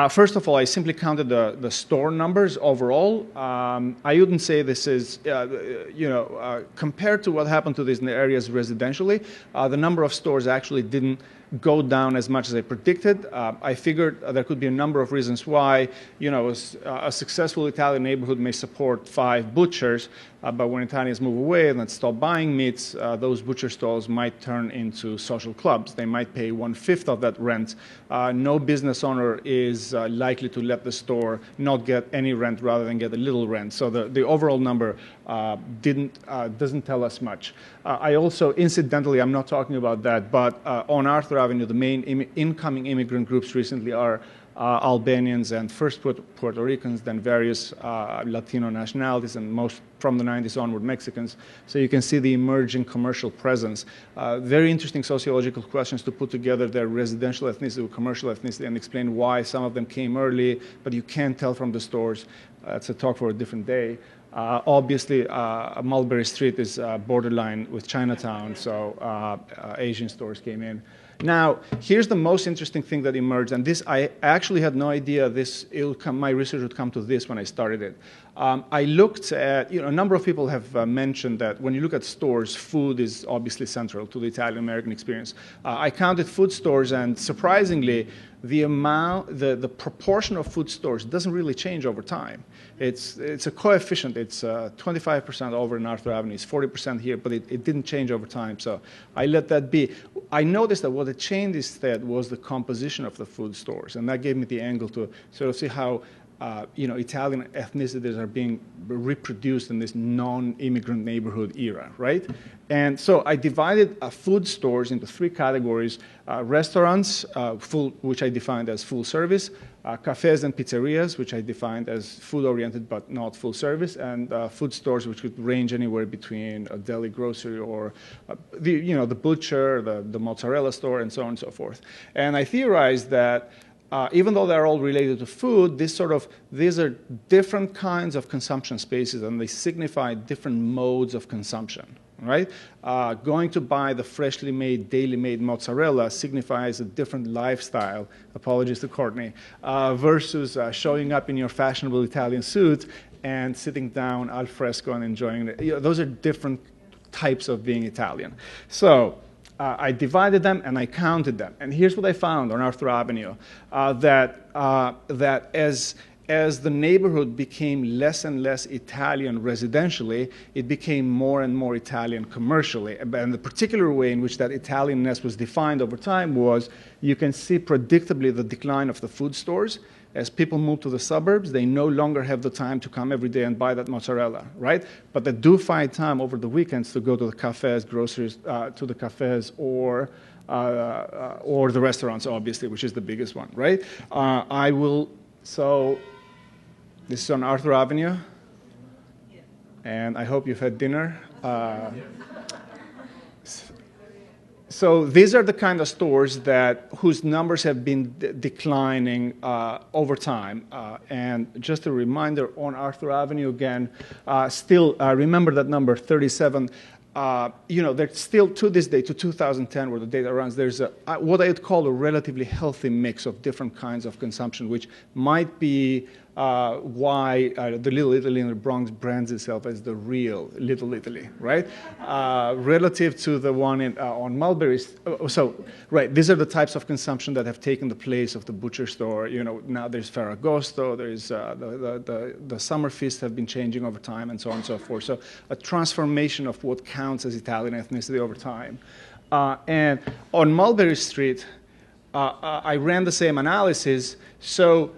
first of all, I simply counted the store numbers overall. I wouldn't say this is, compared to what happened to these areas residentially, the number of stores actually didn't go down as much as I predicted. I figured there could be a number of reasons why, a successful Italian neighborhood may support 5 butchers, but when Italians move away and stop buying meats, those butcher stalls might turn into social clubs. They might pay 1/5 of that rent. No business owner is likely to let the store not get any rent rather than get a little rent. So the overall number doesn't tell us much. I also, incidentally, I'm not talking about that, but on Arthur Avenue, the main incoming immigrant groups recently are Albanians and first Puerto Ricans, then various Latino nationalities, and most from the 90s onward Mexicans. So you can see the emerging commercial presence. Very interesting sociological questions to put together their residential ethnicity with commercial ethnicity and explain why some of them came early, but you can't tell from the stores. It's a talk for a different day. Obviously, Mulberry Street is borderline with Chinatown, so Asian stores came in. Now, here's the most interesting thing that emerged, and this I actually had no idea my research would come to this when I started it. I looked at, a number of people have mentioned that when you look at stores, food is obviously central to the Italian-American experience. I counted food stores, and surprisingly, the proportion of food stores doesn't really change over time. It's a coefficient. It's 25% over in Arthur Avenue. It's 40% here, but it didn't change over time. So I let that be. I noticed that what had changed instead was the composition of the food stores, and that gave me the angle to sort of see how Italian ethnicities are being reproduced in this non-immigrant neighborhood era, right? And so I divided food stores into three categories: restaurants, which I defined as full service; cafes and pizzerias, which I defined as food-oriented but not full service; and food stores, which could range anywhere between a deli, grocery, or the butcher, the mozzarella store, and so on and so forth. And I theorized that even though they're all related to food, these are different kinds of consumption spaces, and they signify different modes of consumption, right? Going to buy the freshly made, daily made mozzarella signifies a different lifestyle, apologies to Courtney, versus showing up in your fashionable Italian suit and sitting down al fresco and enjoying it. Those are different types of being Italian. So I divided them and I counted them. And here's what I found on Arthur Avenue, that as the neighborhood became less and less Italian residentially, it became more and more Italian commercially. And the particular way in which that Italianness was defined over time was, you can see predictably the decline of the food stores. As people move to the suburbs, they no longer have the time to come every day and buy that mozzarella, right? But they do find time over the weekends to go to the cafes, groceries, to the cafes, or the restaurants, obviously, which is the biggest one, right? So this is on Arthur Avenue, and I hope you've had dinner. So these are the kind of stores whose numbers have been declining over time. And just a reminder, on Arthur Avenue again, still remember that number 37. There's still to this day, to 2010, where the data runs, there's what I'd call a relatively healthy mix of different kinds of consumption, which might be why the Little Italy in the Bronx brands itself as the real Little Italy, right? Relative to the one on Mulberry. Right, these are the types of consumption that have taken the place of the butcher store. Now there's Ferragosto, there's the summer feasts have been changing over time, and so on and so forth. So a transformation of what counts as Italian ethnicity over time. And on Mulberry Street, I ran the same analysis. So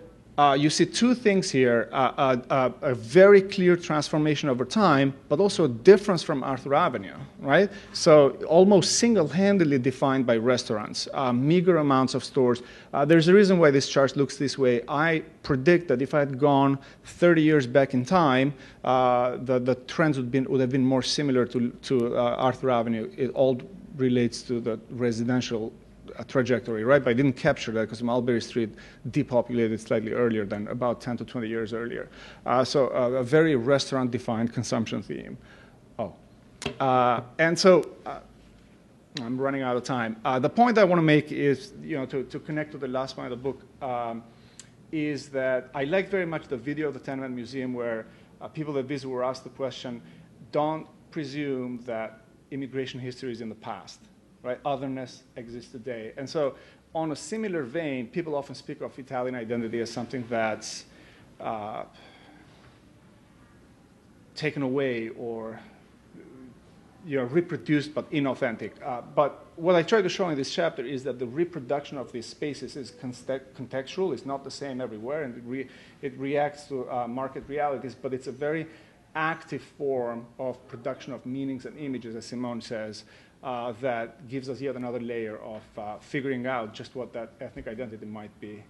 you see two things here, a very clear transformation over time, but also a difference from Arthur Avenue, right? So almost single-handedly defined by restaurants, meager amounts of stores. There's a reason why this chart looks this way. I predict that if I had gone 30 years back in time, the trends would have been more similar to Arthur Avenue. It all relates to the residential trajectory, right? But I didn't capture that because Mulberry Street depopulated slightly earlier than about 10 to 20 years earlier. So a very restaurant-defined consumption theme. And so I'm running out of time. The point I want to make is, to connect to the last point of the book, is that I like very much the video of the Tenement Museum where people that visit were asked the question, don't presume that immigration history is in the past. Right? Otherness exists today. And so on a similar vein, people often speak of Italian identity as something that's taken away or reproduced but inauthentic. But what I try to show in this chapter is that the reproduction of these spaces is contextual. It's not the same everywhere, and it reacts to market realities, but it's a very active form of production of meanings and images, as Simone says, that gives us yet another layer of figuring out just what that ethnic identity might be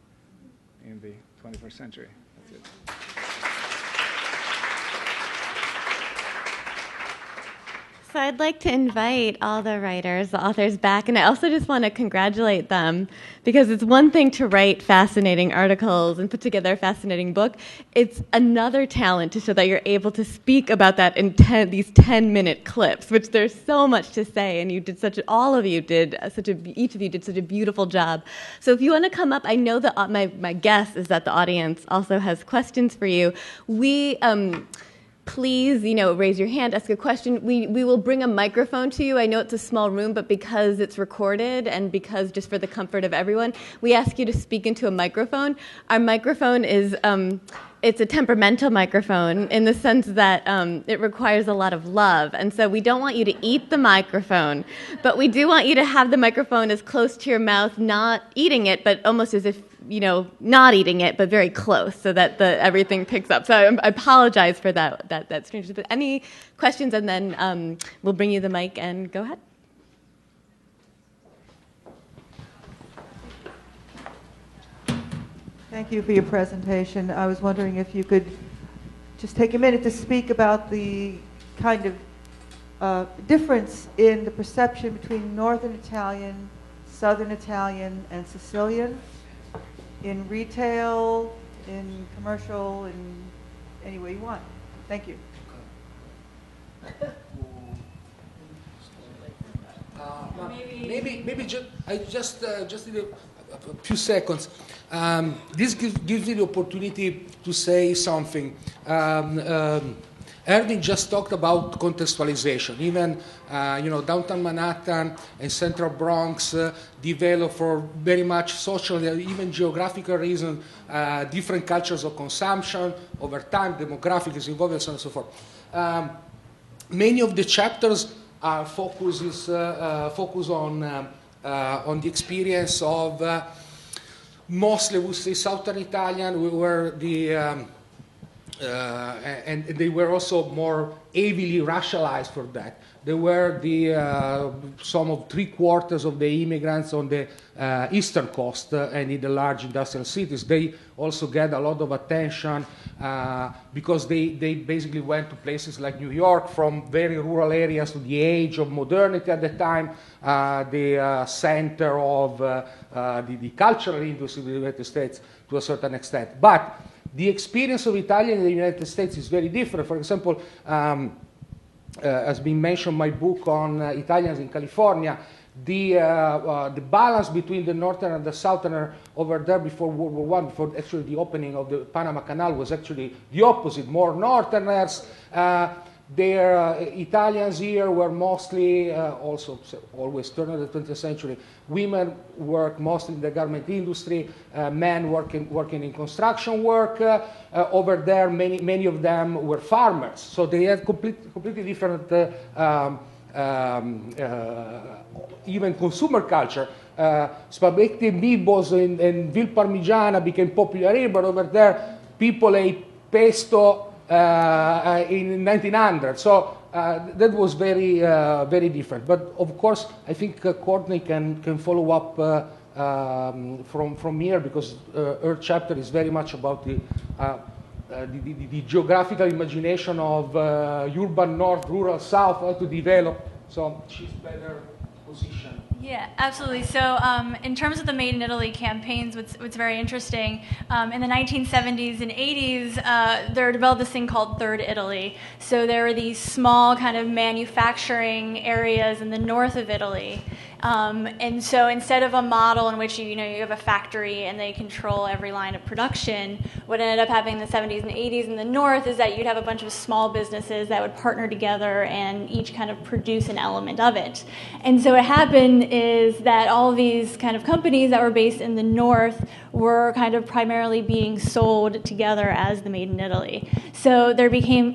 in the 21st century. That's it. So I'd like to invite all the writers, the authors back, and I also just want to congratulate them, because it's one thing to write fascinating articles and put together a fascinating book. It's another talent to show that you're able to speak about that in these 10-minute clips, which there's so much to say, and each of you did such a beautiful job. So if you want to come up, I know that my guess is that the audience also has questions for you. please, raise your hand, ask a question. We will bring a microphone to you. I know it's a small room, but because it's recorded and because just for the comfort of everyone, we ask you to speak into a microphone. Our microphone is, it's a temperamental microphone in the sense that it requires a lot of love. And so we don't want you to eat the microphone, but we do want you to have the microphone as close to your mouth, not eating it, but almost as if not eating it, but very close, so that everything picks up. So I apologize for that strangeness. But any questions, and then we'll bring you the mic and go ahead. Thank you for your presentation. I was wondering if you could just take a minute to speak about the kind of difference in the perception between Northern Italian, Southern Italian, and Sicilian in retail, in commercial, in any way you want. Thank you. Maybe just need a few seconds. This gives me the opportunity to say something. Erwin just talked about contextualization. Even downtown Manhattan and Central Bronx developed for very much social, even geographical reasons, different cultures of consumption over time. Demographic is involved, and so on and so forth. Many of the chapters focus on the experience of mostly, we say, Southern Italian, where the and they were also more heavily racialized for that. They were some of 3/4 of the immigrants on the eastern coast and in the large industrial cities. They also get a lot of attention because they basically went to places like New York from very rural areas to the age of modernity at the time, the center of the cultural industry in the United States to a certain extent. But the experience of Italian in the United States is very different. For example, as been mentioned in my book on Italians in California, the balance between the northern and the southerner over there before World War I, before actually the opening of the Panama Canal, was actually the opposite. More northerners. Their Italians here were mostly, also always turn of the 20th century, women work mostly in the garment industry, men working in construction work. Over there, many of them were farmers. So they had completely different, even consumer culture. Spaghetti and meatballs in Ville Parmigiana became popular here, but over there, people ate pesto in 1900, so that was very different. But of course, I think Courtney can follow up from here, because her chapter is very much about the geographical imagination of urban north, rural south, how to develop. So she's better positioned. Yeah, absolutely. So in terms of the Made in Italy campaigns, what's very interesting, in the 1970s and 80s, there developed this thing called Third Italy. So there were these small kind of manufacturing areas in the north of Italy. And so instead of a model in which you have a factory and they control every line of production, what ended up happening in the 70s and 80s in the north is that you'd have a bunch of small businesses that would partner together and each kind of produce an element of it. And so what happened is that all of these kind of companies that were based in the north were kind of primarily being sold together as the Made in Italy. So there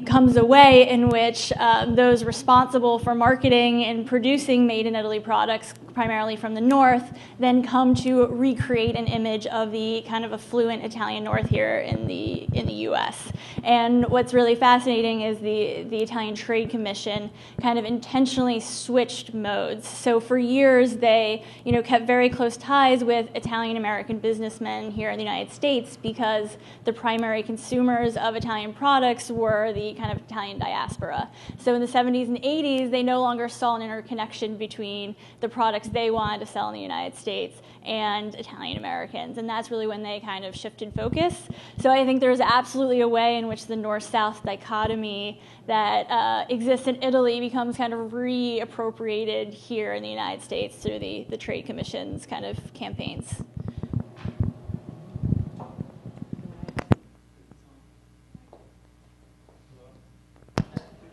comes a way in which those responsible for marketing and producing Made in Italy products, primarily from the north, then come to recreate an image of the kind of affluent Italian north here in the U.S. And what's really fascinating is the Italian Trade Commission kind of intentionally switched modes. So for years they kept very close ties with Italian-American businessmen here in the United States, because the primary consumers of Italian products were the kind of Italian diaspora. So in the 70s and 80s, they no longer saw an interconnection between the products they wanted to sell in the United States and Italian Americans, and that's really when they kind of shifted focus. So I think there's absolutely a way in which the north-south dichotomy that exists in Italy becomes kind of reappropriated here in the United States through the Trade Commission's kind of campaigns.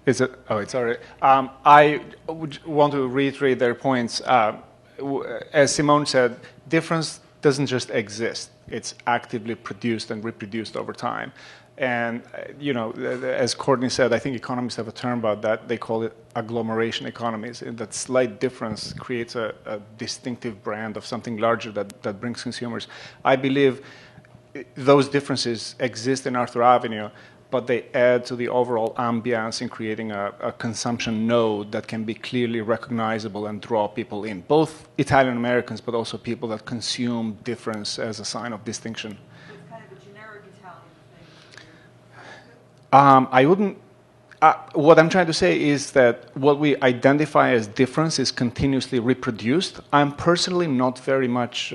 Is it? Oh, it's all right. I would want to reiterate their points. As Simone said, difference doesn't just exist. It's actively produced and reproduced over time. And, as Courtney said, I think economists have a term about that. They call it agglomeration economies. And that slight difference creates a distinctive brand of something larger that brings consumers. I believe those differences exist in Arthur Avenue, but they add to the overall ambiance in creating a consumption node that can be clearly recognizable and draw people in, both Italian Americans, but also people that consume difference as a sign of distinction. It's kind of a generic Italian thing. I wouldn't. What I'm trying to say is that what we identify as difference is continuously reproduced. I'm personally not very much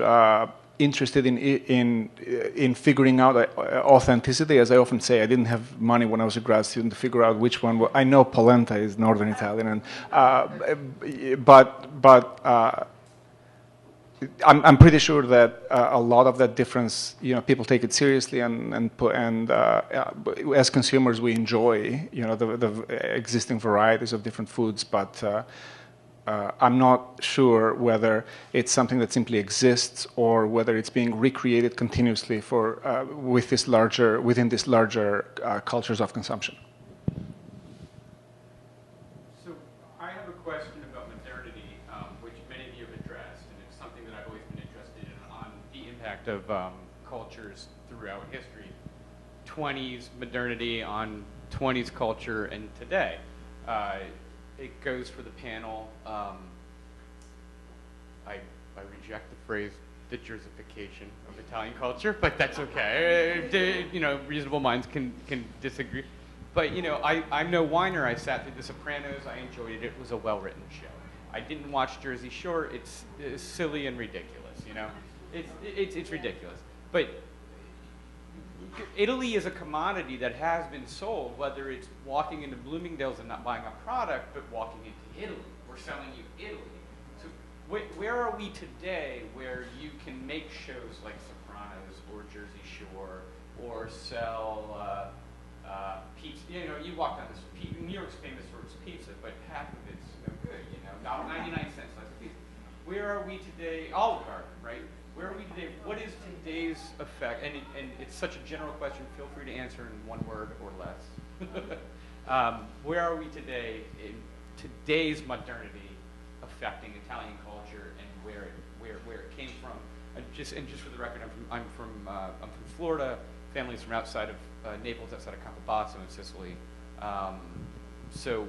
interested in figuring out authenticity. As I often say, I didn't have money when I was a grad student to figure out which one. I know polenta is Northern Italian, and I'm pretty sure that a lot of that difference, people take it seriously, and as consumers we enjoy, the existing varieties of different foods, but. I'm not sure whether it's something that simply exists or whether it's being recreated continuously within this larger cultures of consumption. So I have a question about modernity, which many of you have addressed, and it's something that I've always been interested in on the impact of cultures throughout history. 20s modernity on 20s culture and today. It goes for the panel. I reject the phrase "the Jersification of Italian culture," but that's okay. Reasonable minds can disagree. But I'm no whiner. I sat through The Sopranos. I enjoyed it. It was a well-written show. I didn't watch Jersey Shore. It's silly and ridiculous. It's ridiculous. But Italy is a commodity that has been sold, whether it's walking into Bloomingdales and not buying a product, but walking into Italy. We're selling you Italy. So where are we today where you can make shows like Sopranos or Jersey Shore or sell pizza? You walk down this, New York's famous for its pizza, but half of it's no good, about 99 cents less a pizza. Where are we today? Olive Garden, right? Where are we today? What is today's effect? And it's such a general question. Feel free to answer in one word or less. Where are we today in today's modernity affecting Italian culture and where it came from? And just for the record, I'm from Florida. Families from outside of Naples, outside of Campobasso in Sicily. So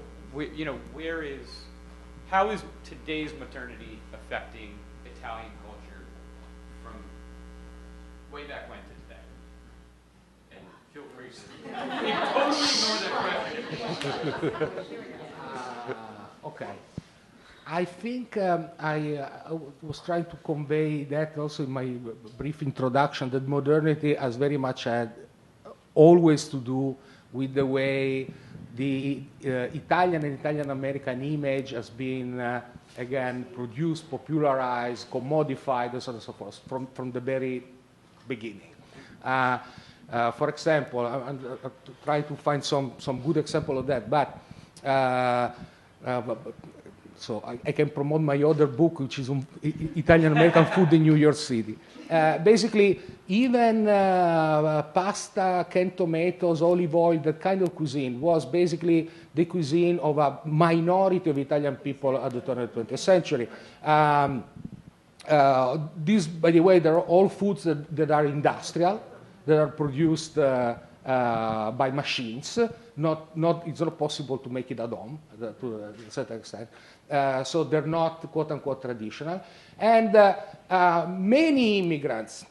how is today's modernity affecting Italian culture from way back when to today? And feel free to totally ignore that question. Okay. I think I was trying to convey that also in my brief introduction, that modernity has very much had always to do with the way the Italian and Italian-American image has been, again, produced, popularized, commodified, and so on and so forth, from the very beginning. For example, I'm trying to find some good example of that, but so I can promote my other book, which is Italian-American Food in New York City. Basically, even pasta, canned tomatoes, olive oil, that kind of cuisine was basically the cuisine of a minority of Italian people at the turn of the 20th century. These, by the way, they're all foods that are industrial, that are produced by machines. It's not possible to make it at home to a certain extent. So they're not quote-unquote traditional. And many immigrants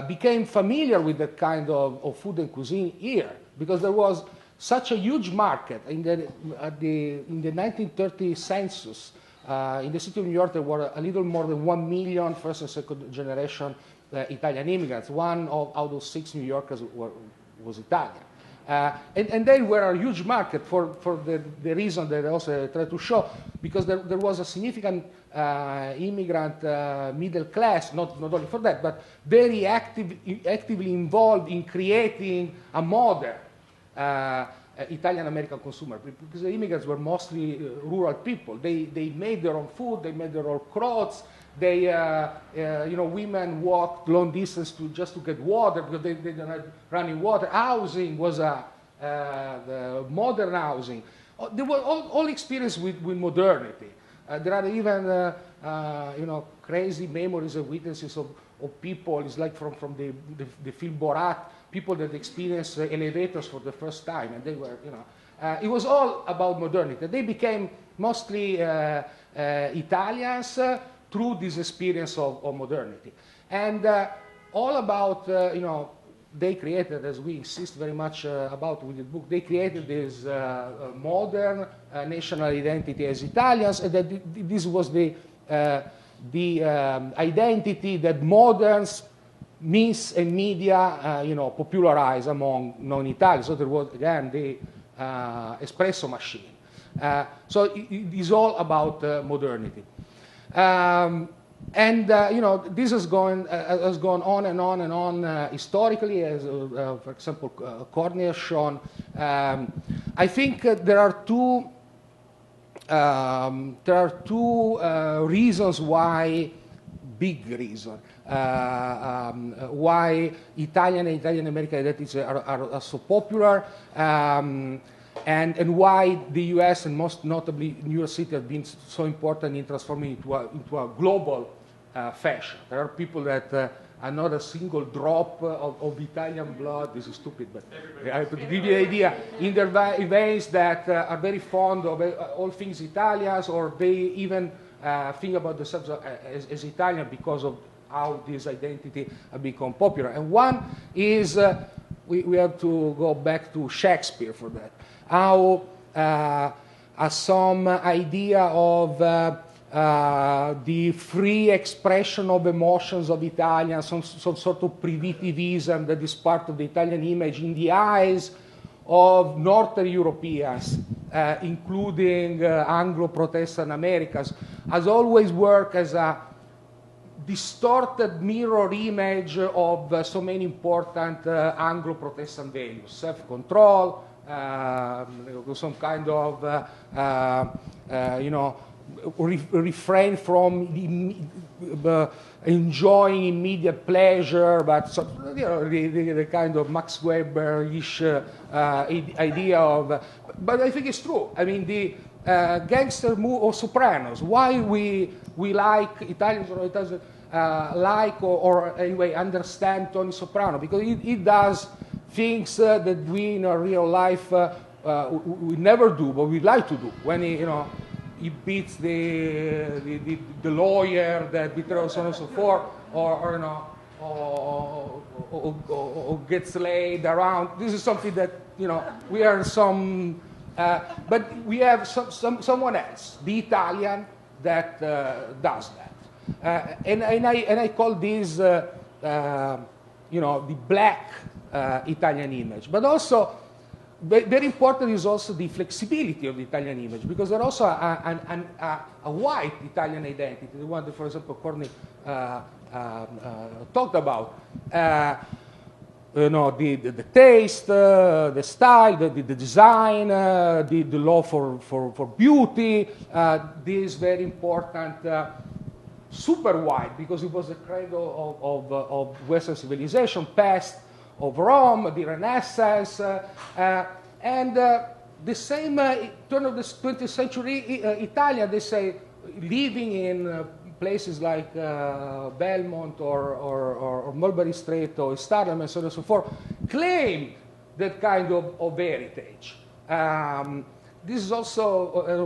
became familiar with that kind of food and cuisine here because there was such a huge market. In the 1930 census, in the city of New York, there were a little more than 1 million first and second generation Italian immigrants. One out of 6 New Yorkers was Italian. And they were a huge market for the reason that I also tried to show, because there was a significant immigrant middle class, not only for that, but very actively involved in creating a modern Italian-American consumer, because the immigrants were mostly rural people. They made their own food, they made their own clothes. They, women walked long distance just to get water because they didn't have running water. Housing was the modern housing. They were all experienced with modernity. There are even, crazy memories and witnesses of people. It's like from the film Borat, people that experienced elevators for the first time, and they were, it was all about modernity. They became mostly Italians through this experience of modernity, and all about, they created, as we insist very much about with the book, they created this modern national identity as Italians, and that this was the identity that moderns, means, and media, popularized among non-Italians. So there was, again, the espresso machine. So it is all about modernity. This has gone on and on and on historically, as, for example, Courtney has shown. I think there are two reasons why, big reason, why Italian and Italian-American identities are so popular, and why the U.S. and most notably New York City have been so important in transforming into a global fashion. There are people that are not a single drop of Italian blood. This is stupid, but I have to give you an idea. In their veins that are very fond of all things Italians, or they even think about themselves as Italian because of how this identity has become popular. And one is, we have to go back to Shakespeare for that. How some idea of the free expression of emotions of Italians, some sort of primitivism that is part of the Italian image in the eyes of Northern Europeans, including Anglo-Protestant Americans, has always worked as a distorted mirror image of so many important Anglo-Protestant values: self-control, some kind of, refrain from enjoying immediate pleasure, but the kind of Max Weber-ish idea of. But I think it's true. I mean, the gangster movie or Sopranos. Why we like Italians or Italians like or anyway understand Tony Soprano, because he does things that we in our real life we never do, but we like to do. When he beats the lawyer that betrays so on and so forth, or gets laid around. This is something that we are some, but we have someone else, the Italian, that does that, and I call this the black Italian image, but also. Very important is also the flexibility of the Italian image, because there's also a white Italian identity, the one that, for example, Courtney talked about. The taste, the style, the design, the law for beauty. This is very important. Super white, because it was the cradle of Western civilization, past of Rome, the Renaissance, and the same turn of the 20th century Italian, they say, living in places like Belmont or Mulberry Street or Starham and so on and so forth, claim that kind of heritage. This is also, I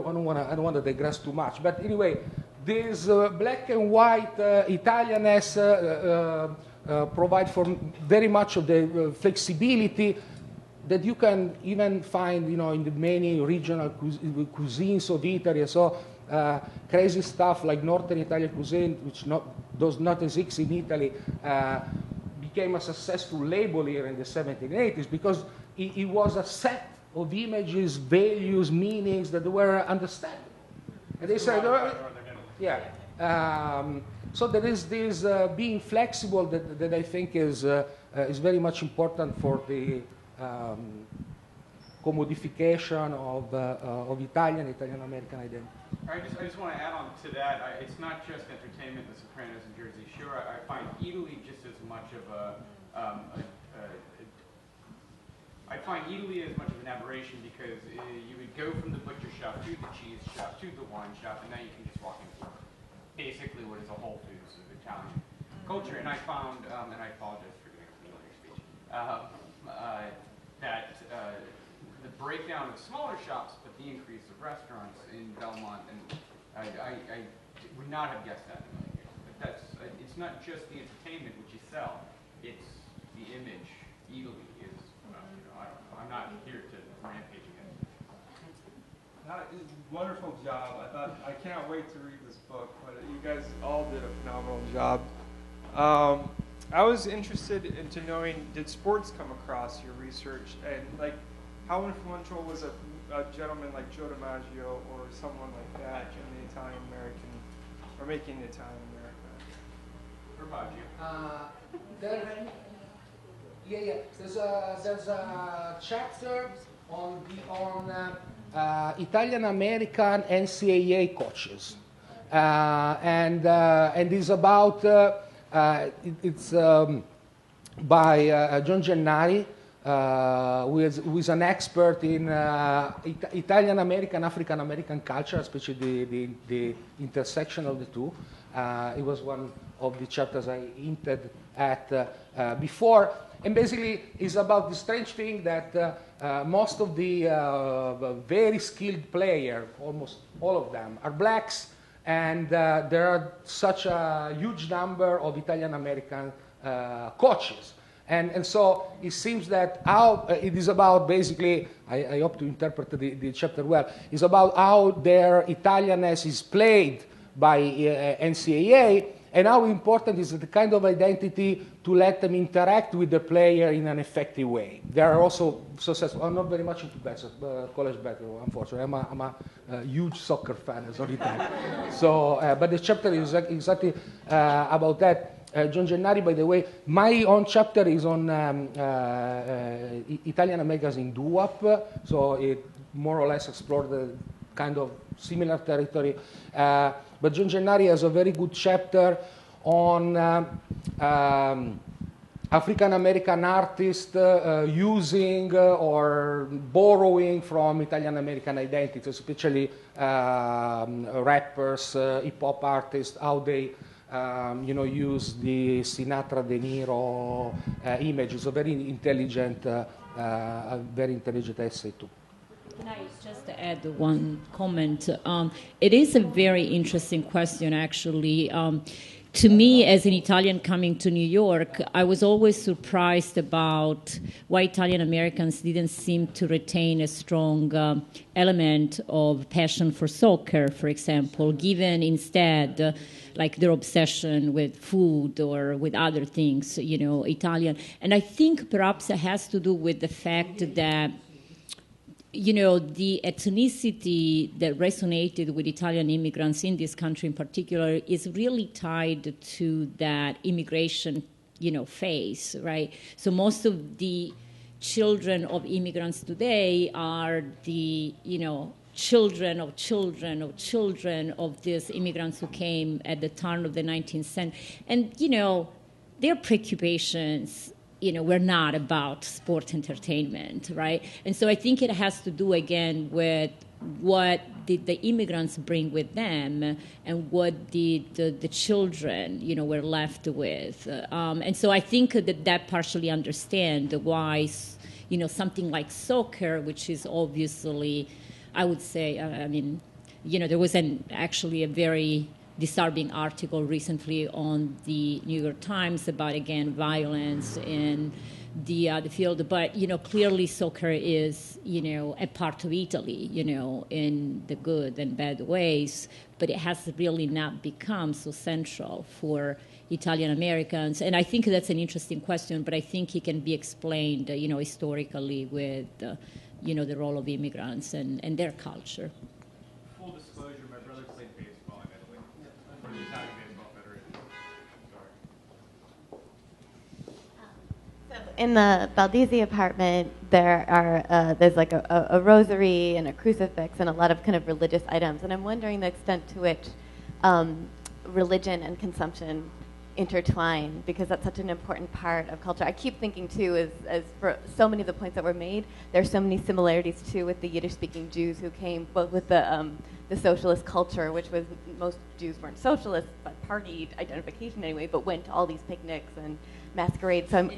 don't want to digress too much, but anyway, this black and white Italianness provide for very much of the flexibility that you can even find, in the many regional cuisines of Italy. So crazy stuff like Northern Italian cuisine, which does not exist in Italy, became a successful label here in the 70s and 80s because it was a set of images, values, meanings that were understandable. And they said, yeah. So there is this being flexible that I think is very much important for the commodification of Italian-American identity. I just want to add on to that. It's not just entertainment, The Sopranos, and Jersey Shore. I find Italy just as much of I find Italy as much of an aberration because you would go from the butcher shop to the cheese shop to the wine shop, and now you can just walk into basically what is a Whole Foods of Italian culture. And I found, and I apologize for getting a familiar speech, that the breakdown of smaller shops, but the increase of restaurants in Belmont, and I would not have guessed that in a million years. But that's, it's not just the entertainment which you sell, it's the image. Italy is, I'm not here to rampage against it. Wonderful job. I can't wait to read this book, but you guys all did a phenomenal job. I was interested into knowing, did sports come across your research, and like how influential was a gentleman like Joe DiMaggio or someone like that in the Italian-American, or making the Italian-American? What about you? There's a chapter on Italian-American NCAA coaches, and it's about it's by John Gennari, who is an expert in Italian-American, African-American culture, especially the intersection of the two. It was one of the chapters I hinted at before. And basically, it's about the strange thing that most of the very skilled players, almost all of them, are blacks, and there are such a huge number of Italian-American coaches. And so it seems that how it is about basically, I hope to interpret the chapter well, it's about how their Italianness is played by NCAA, and how important is the kind of identity to let them interact with the player in an effective way. They are also successful. I'm not very much into college basketball, unfortunately. I'm a huge soccer fan as an Italian. So, but the chapter is exactly about that. John Gennari, by the way, my own chapter is on Italian Americans in doo-wop, so it more or less explored the kind of similar territory. But John Gennari has a very good chapter on African-American artists using or borrowing from Italian-American identities, especially rappers, hip-hop artists, how they use the Sinatra, De Niro image. It's a very intelligent essay too. Can I just add one comment? It is a very interesting question, actually. To me, as an Italian coming to New York, I was always surprised about why Italian Americans didn't seem to retain a strong element of passion for soccer, for example, given instead like their obsession with food or with other things, Italian. And I think perhaps it has to do with the fact that the ethnicity that resonated with Italian immigrants in this country in particular is really tied to that immigration, phase, right? So most of the children of immigrants today are the, children of children of children of these immigrants who came at the turn of the 19th century. And, their preoccupations we're not about sport entertainment, right? And so I think it has to do, again, with what did the immigrants bring with them and what did the children, were left with. And so I think that partially understand why, something like soccer, which is obviously, I would say, there was actually a very disturbing article recently on the New York Times about, again, violence in the field. But, clearly soccer is, a part of Italy, in the good and bad ways. But it has really not become so central for Italian Americans. And I think that's an interesting question, but I think it can be explained, historically with, the role of immigrants and their culture. Full disclosure, my brother played baseball in Italy for the Italian Baseball Federation. Sorry. in the Baldizzi apartment, there's like a rosary and a crucifix and a lot of kind of religious items. And I'm wondering the extent to which religion and consumption intertwine, because that's such an important part of culture. I keep thinking too, as for so many of the points that were made, there's so many similarities too with the Yiddish-speaking Jews who came, both with the socialist culture, which was, most Jews weren't socialists, but party identification anyway, but went to all these picnics and masquerades. So and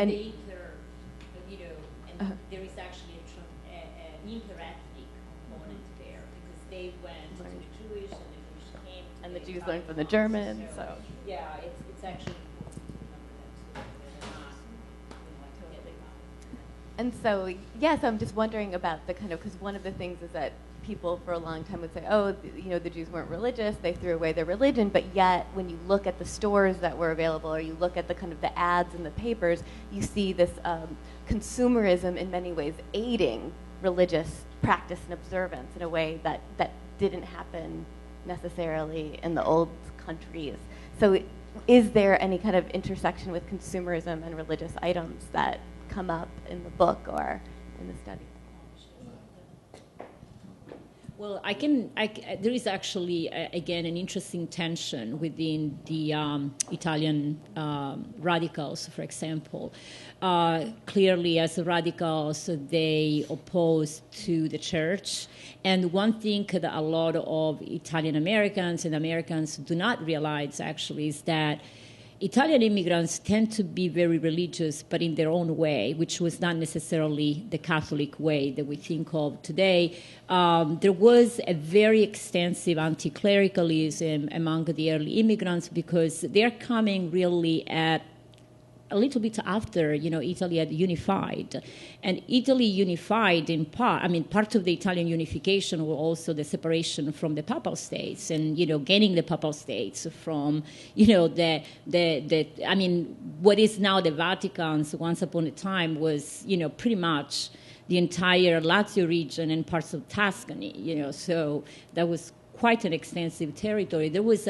there is actually an interethnic component there, because they went to the Jewish and the Jewish came, and the Jews learned from the Germans. So yeah, it's actually important to remember that. And so, yes, I'm just wondering about the kind of, because one of the things is that people for a long time would say, oh, the Jews weren't religious, they threw away their religion, but yet when you look at the stores that were available, or you look at the kind of the ads in the papers, you see this consumerism in many ways aiding religious practice and observance in a way that didn't happen necessarily in the old countries. So is there any kind of intersection with consumerism and religious items that come up in the book or in the study? Well, there is actually, again, an interesting tension within the Italian radicals, for example. Clearly, as radicals, they oppose to the church. And one thing that a lot of Italian Americans and Americans do not realize, actually, is that Italian immigrants tend to be very religious, but in their own way, which was not necessarily the Catholic way that we think of today. There was a very extensive anti-clericalism among the early immigrants, because they're coming really at a little bit after, Italy had unified. And Italy unified in part of the Italian unification was also the separation from the Papal States and, gaining the Papal States from, what is now the Vatican's once upon a time was, pretty much the entire Lazio region and parts of Tuscany, so that was quite an extensive territory. There was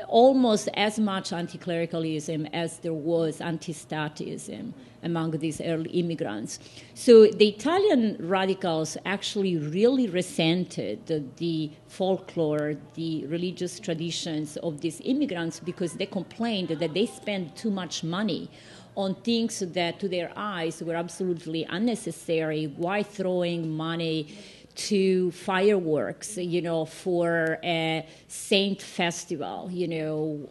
almost as much anti-clericalism as there was anti-statism among these early immigrants. So the Italian radicals actually really resented the folklore, the religious traditions of these immigrants, because they complained that they spent too much money on things that to their eyes were absolutely unnecessary. Why throwing money to fireworks, for a saint festival,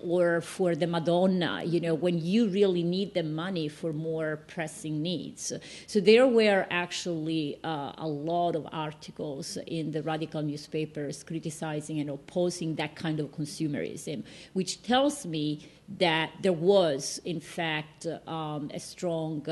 or for the Madonna, when you really need the money for more pressing needs. So there were actually a lot of articles in the radical newspapers criticizing and opposing that kind of consumerism, which tells me that there was, in fact, a strong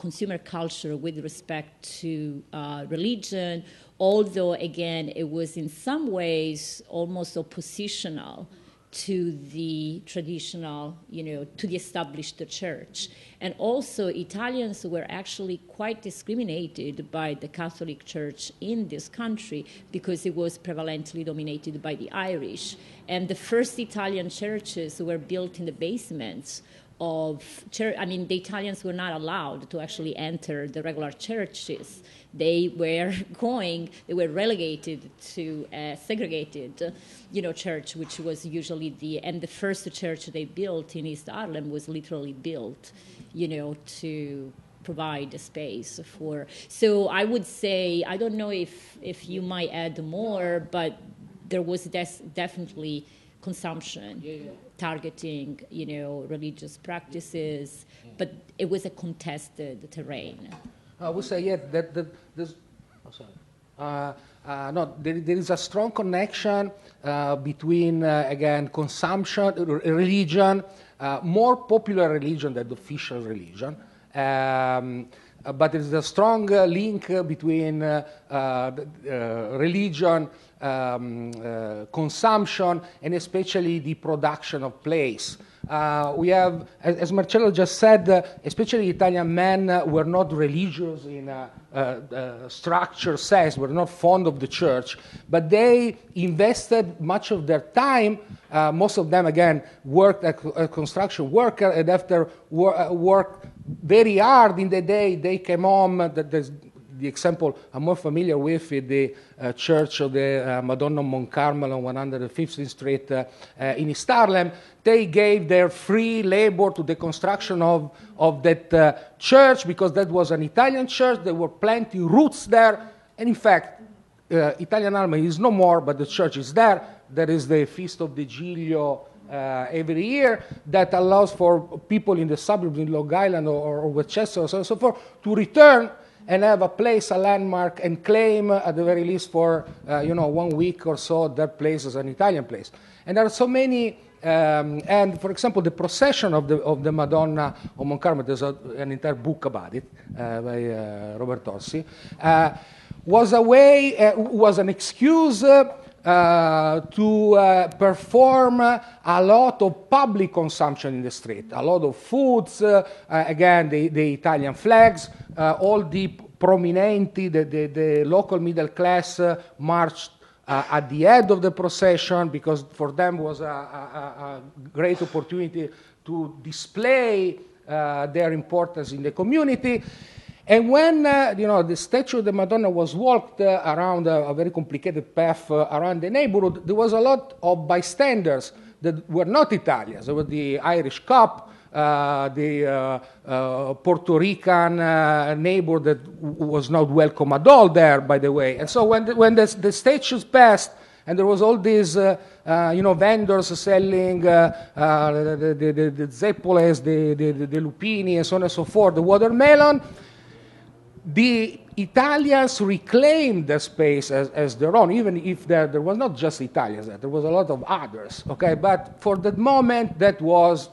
consumer culture with respect to religion, although, again, it was in some ways almost oppositional to the traditional, to the established church. And also, Italians were actually quite discriminated by the Catholic Church in this country because it was prevalently dominated by the Irish. And the first Italian churches were built in the basements of church. The Italians were not allowed to actually enter the regular churches. They were relegated to a segregated, church, which was usually the first church they built in East Ireland was literally built, to provide a space for. So I would say, I don't know if you might add more, but there was definitely consumption, targeting, religious practices, but it was a contested terrain. I would say, that there's. There is a strong connection between, again, consumption, religion, more popular religion than the official religion. But there is a strong link between religion, consumption, and especially the production of plays. We have, as Marcello just said, especially Italian men were not religious in structure sense, were not fond of the church, but they invested much of their time. Most of them, again, worked as a construction worker, and after worked very hard in the day, they came home. The example I'm more familiar with is the Church of the Madonna of Mount Carmel on 115th Street in East Harlem. They gave their free labor to the construction of that church because that was an Italian church. There were plenty of roots there. And in fact, Italian Army is no more, but the church is there. There is the Feast of the Giglio every year that allows for people in the suburbs in Long Island or Westchester or so forth to return and have a place, a landmark, and claim at the very least for 1 week or so that place as an Italian place. And there are so many, and for example, the procession of the Madonna of Mount Carmel, there's an entire book about it by Robert Orsi, was a way, was an excuse to perform a lot of public consumption in the street, a lot of foods, again, the Italian flags, all the prominenti, the local middle class marched at the head of the procession because for them was a great opportunity to display their importance in the community. And when the statue of the Madonna was walked around a very complicated path around the neighborhood, there was a lot of bystanders that were not Italians. There was the Irish cop, the Puerto Rican neighbor that was not welcome at all there, by the way. And so when the statues passed, and there was all these, vendors selling the zeppoles, the lupini, and so on and so forth, the watermelon, the Italians reclaimed the space as their own, even if there was not just Italians there was a lot of others, okay? But for that moment, that was,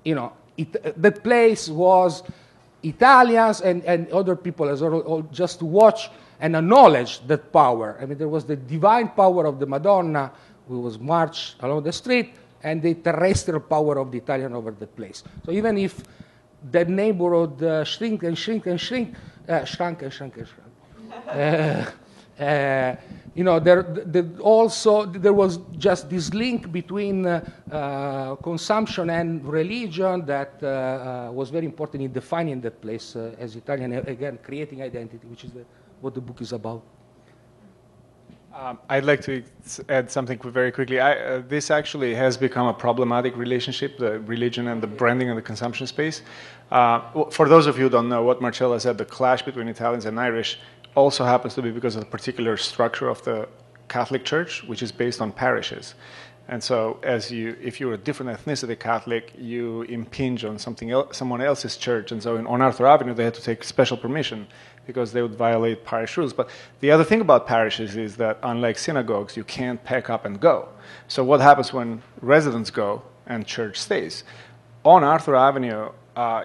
that place was Italians and other people as well, just to watch and acknowledge that power. I mean, there was the divine power of the Madonna, who was marched along the street, and the terrestrial power of the Italian over the place. So even if that neighborhood shrunk and shrunk and shrunk, there was just this link between consumption and religion that was very important in defining that place as Italian, again, creating identity, which is what the book is about. I'd like to add something very quickly. This actually has become a problematic relationship, the religion and the branding and the consumption space. For those of you who don't know, what Marcella said, the clash between Italians and Irish also happens to be because of the particular structure of the Catholic Church, which is based on parishes. And so if you're a different ethnicity Catholic, you impinge on someone else's church. And so on Arthur Avenue, they had to take special permission because they would violate parish rules. But the other thing about parishes is that unlike synagogues, you can't pack up and go. So what happens when residents go and church stays? On Arthur Avenue,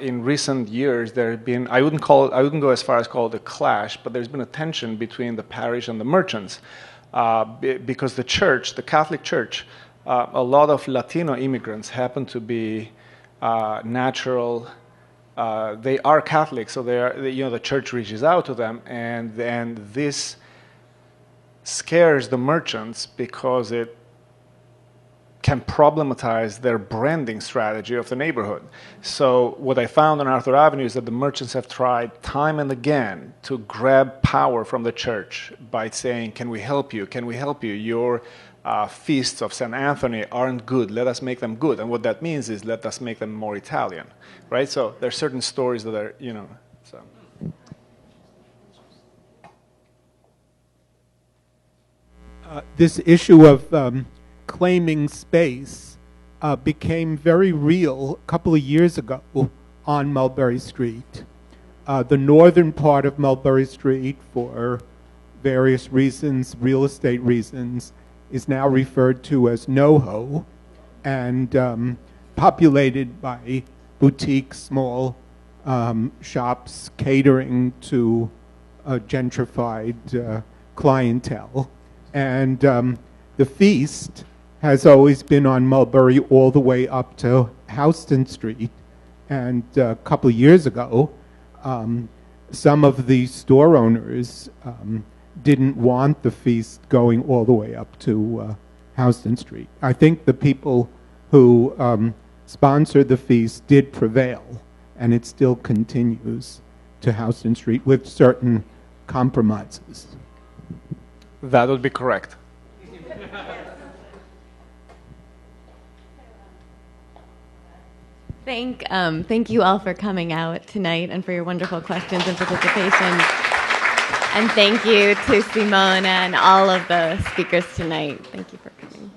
in recent years, there have been, I wouldn't go as far as call it a clash, but there's been a tension between the parish and the merchants because the church, the Catholic Church, a lot of Latino immigrants happen to be natural. They are Catholic, so the church reaches out to them, and this scares the merchants because it can problematize their branding strategy of the neighborhood. So what I found on Arthur Avenue is that the merchants have tried time and again to grab power from the church by saying, "Can we help you? Can we help you? Your feasts of St. Anthony aren't good. Let us make them good." And what that means is let us make them more Italian, right? So there are certain stories that are, so. This issue of claiming space became very real a couple of years ago on Mulberry Street. The northern part of Mulberry Street, for various reasons, real estate reasons, is now referred to as NoHo, and populated by boutique small shops catering to a gentrified clientele. And the feast has always been on Mulberry all the way up to Houston Street. And a couple of years ago, some of the store owners didn't want the feast going all the way up to Houston Street. I think the people who sponsored the feast did prevail, and it still continues to Houston Street with certain compromises. That would be correct. Thank you all for coming out tonight and for your wonderful questions and participation. And thank you to Simone and all of the speakers tonight. Thank you for coming.